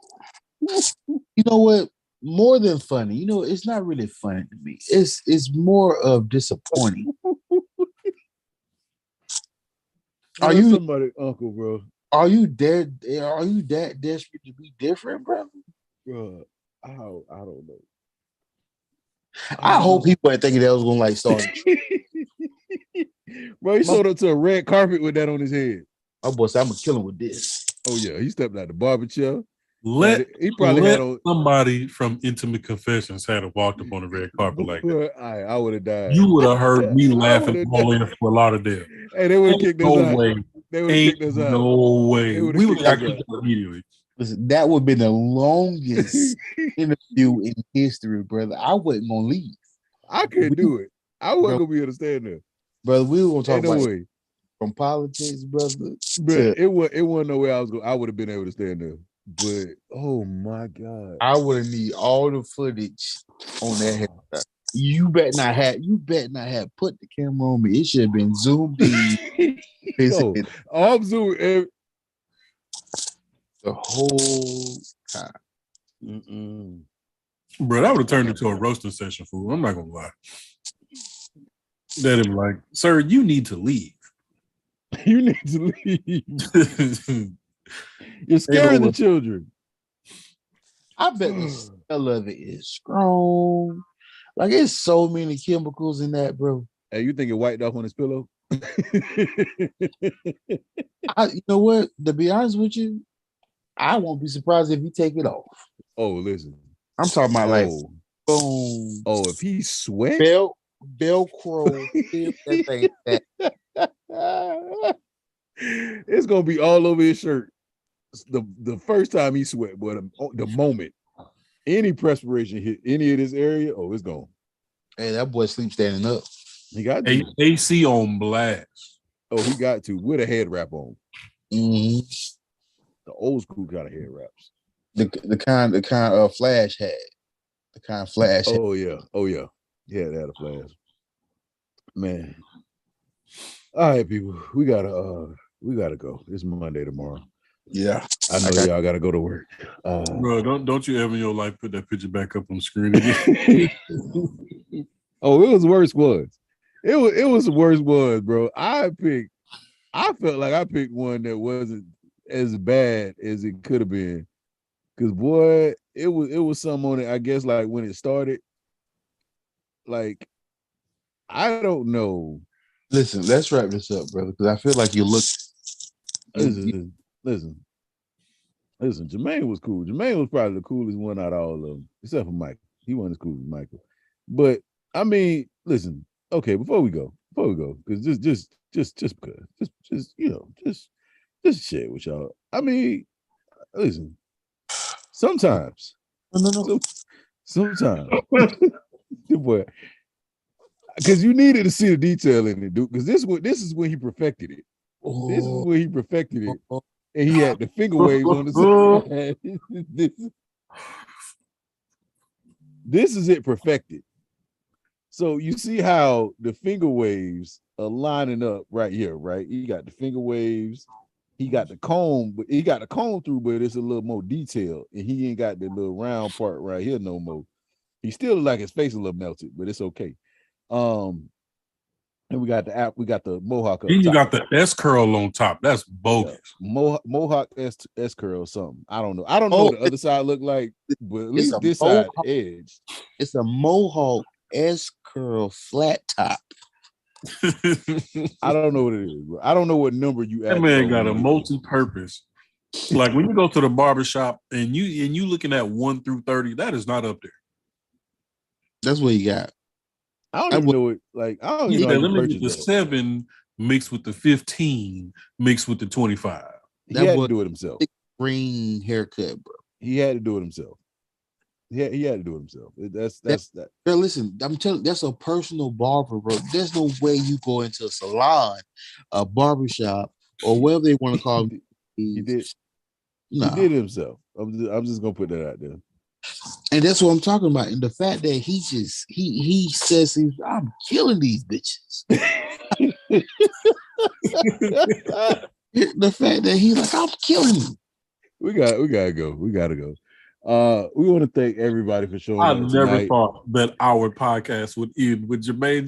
you know what? More than funny, you know, it's not really funny to me. It's more of disappointing. Are you somebody uncle, bro? Are you dead? Are you that desperate to be different, bro? Bro, I don't know. I hope people ain't thinking that was gonna like start. Bro, he showed up to a red carpet with that on his head. My boy said, I'm gonna kill him with this. Oh yeah, he stepped out the barber chair. He probably had on somebody from Intimate Confessions had to walked up on the red carpet like that. I would have died. You would have heard me laughing all in for a lot of them. Hey, they would have kicked us out. Way. They would have kicked us out. No way. We would have kicked out immediately. Listen, that would have been the longest interview in history, brother. I wasn't gonna leave. I couldn't do it. I wasn't gonna be able to stand there, brother. We were gonna talk about way. From politics, brother. But it wasn't no way I was going. I would have been able to stand there. But oh my God, I would have need all the footage on that head. You bet not have put the camera on me. It should have been zoomed in. Yo, I'm zooming the whole time. Bro, that would have turned into a roasting session, fool. I'm not gonna lie. That'd be like, sir, you need to leave. You need to leave. You're scaring the children. I bet the smell of it is strong. Like, it's so many chemicals in that, bro. Hey, you think it wiped off on his pillow? You know what? To be honest with you, I won't be surprised if you take it off. Oh, listen. I'm talking about like boom. Oh, if he sweat, Velcro, that thing. It's gonna be all over his shirt. The first time he sweat, but the moment any perspiration hit any of this area, oh, it's gone. Hey, that boy sleep standing up. He got to. AC on blast. Oh, he got to with a head wrap on. Mm-hmm. The old school kind of head wraps. The kind Flash had. The kind Flash. Oh yeah. Yeah, they had a Flash. Man. All right, people. We gotta go. It's Monday tomorrow. Yeah. I know y'all gotta go to work. Bro, don't you ever in your life put that picture back up on the screen again. Oh, it was worse ones. It was worse ones, bro. I felt like I picked one that wasn't as bad as it could have been. Cause boy, it was some on it, I guess, like when it started. Like, I don't know Listen, let's wrap this up, brother, because I feel like you look. Listen. Jermaine was cool. Jermaine was probably the coolest one out of all of them, except for Michael. He wasn't as cool as Michael. But I mean, listen. Okay, before we go, because just because, just share it with y'all. I mean, listen. Sometimes, No. sometimes, boy, because you needed to see the detail in it, dude. Because this is when he perfected it. This is when he perfected it. And he had the finger waves on the side. This is it perfected. So you see how the finger waves are lining up right here, right? He got the finger waves. He got the comb, but he got the comb through, but it's a little more detailed. And he ain't got the little round part right here no more. He still look like his face a little melted, but it's okay. And we got the mohawk up Then you top. got the S curl on top. That's bogus. Mohawk S curl or something. I don't know. I don't know what the other side look like, but at least this side edge. It's a mohawk S curl flat top. I don't know what it is, bro. I don't know what number you That man got a multi-purpose. Like when you go to the barbershop and you looking at 1 through 30, that is not up there. That's what he got. I don't even know it. Like I don't even know. Let me get the 7 mixed with the 15 mixed with the 25. He had to do it himself. Green haircut, bro. He had to do it himself. He had to do it himself. That's that. Bro, listen, I'm telling you, that's a personal barber, bro. There's no way you go into a salon, a barbershop, or whatever they want to call it. He did. Nah. He did it himself. I'm just gonna put that out there. And that's what I'm talking about. And the fact that he says I'm killing these bitches. The fact that he's like, I'm killing them. We gotta go. We gotta go. We want to thank everybody for showing up tonight. I never thought that our podcast would end with Jermaine.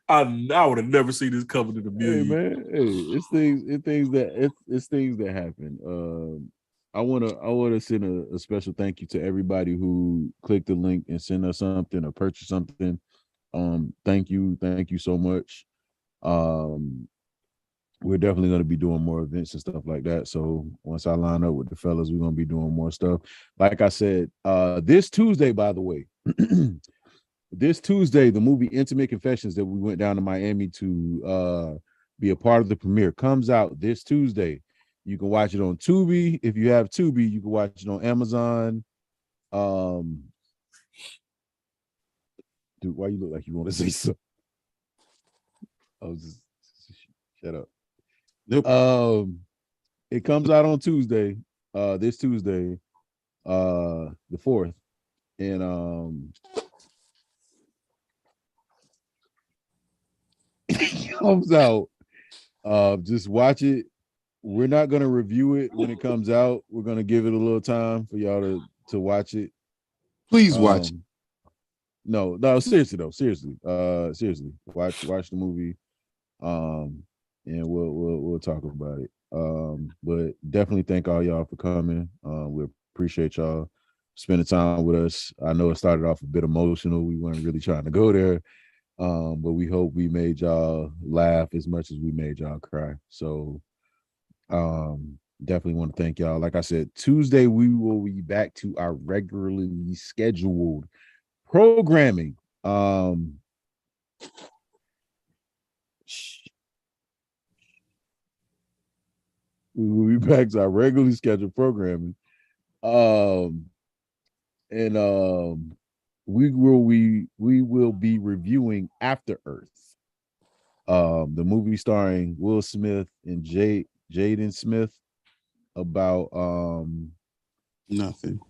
I would have never seen this coming in a million. Hey man, it's things that happen. I wanna send a special thank you to everybody who clicked the link and sent us something or purchased something. Thank you so much. We're definitely going to be doing more events and stuff like that. So once I line up with the fellas, we're going to be doing more stuff. Like I said, this Tuesday, by the way, this Tuesday, the movie Intimate Confessions that we went down to Miami to be a part of the premiere comes out this Tuesday. You can watch it on Tubi. If you have Tubi, you can watch it on Amazon. Dude, why you look like you want to say something? I was just shut up. Nope. It comes out on Tuesday, this Tuesday, the 4th. And it comes out. Just watch it. We're not gonna review it when it comes out. We're gonna give it a little time for y'all to watch it. Please watch it. No, seriously though. Seriously. Watch the movie. And we'll talk about it. But definitely thank all y'all for coming. We appreciate y'all spending time with us. I know it started off a bit emotional. We weren't really trying to go there. But we hope we made y'all laugh as much as we made y'all cry. So definitely want to thank y'all. Like I said, Tuesday we will be back to our regularly scheduled programming. We will be back to our regularly scheduled programming. We will be reviewing After Earth. The movie starring Will Smith and Jaden Smith about nothing.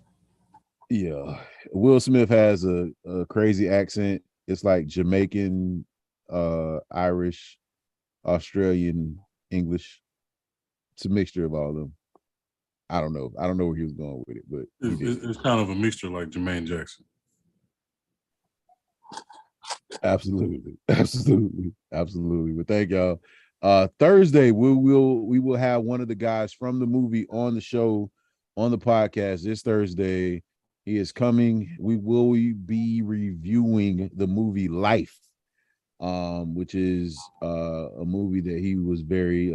Yeah. Will Smith has a crazy accent. It's like Jamaican, Irish, Australian, English. It's a mixture of all of them. I don't know where he was going with it, but it's kind of a mixture like Jermaine Jackson. Absolutely. But thank y'all. Thursday we will have one of the guys from the movie on the show, on the podcast this Thursday. He is coming. We will be reviewing the movie Life, which is a movie that he was very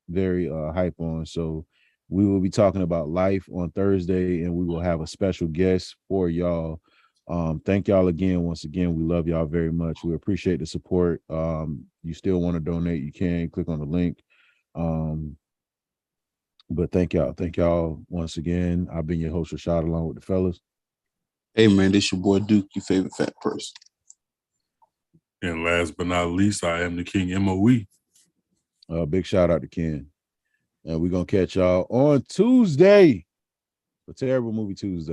hype on. So we will be talking about Life on Thursday, and we will have a special guest for y'all. Thank y'all again. Once again, we love y'all very much. We appreciate the support. You still want to donate, you can click on the link. But thank y'all. Thank y'all once again. I've been your host, Rashad, along with the fellas. Hey man, this your boy Duke, your favorite fat person. And last but not least, I am the King MOE. Big shout out to Ken. And we're gonna catch y'all on Tuesday for Terrible Movie Tuesday.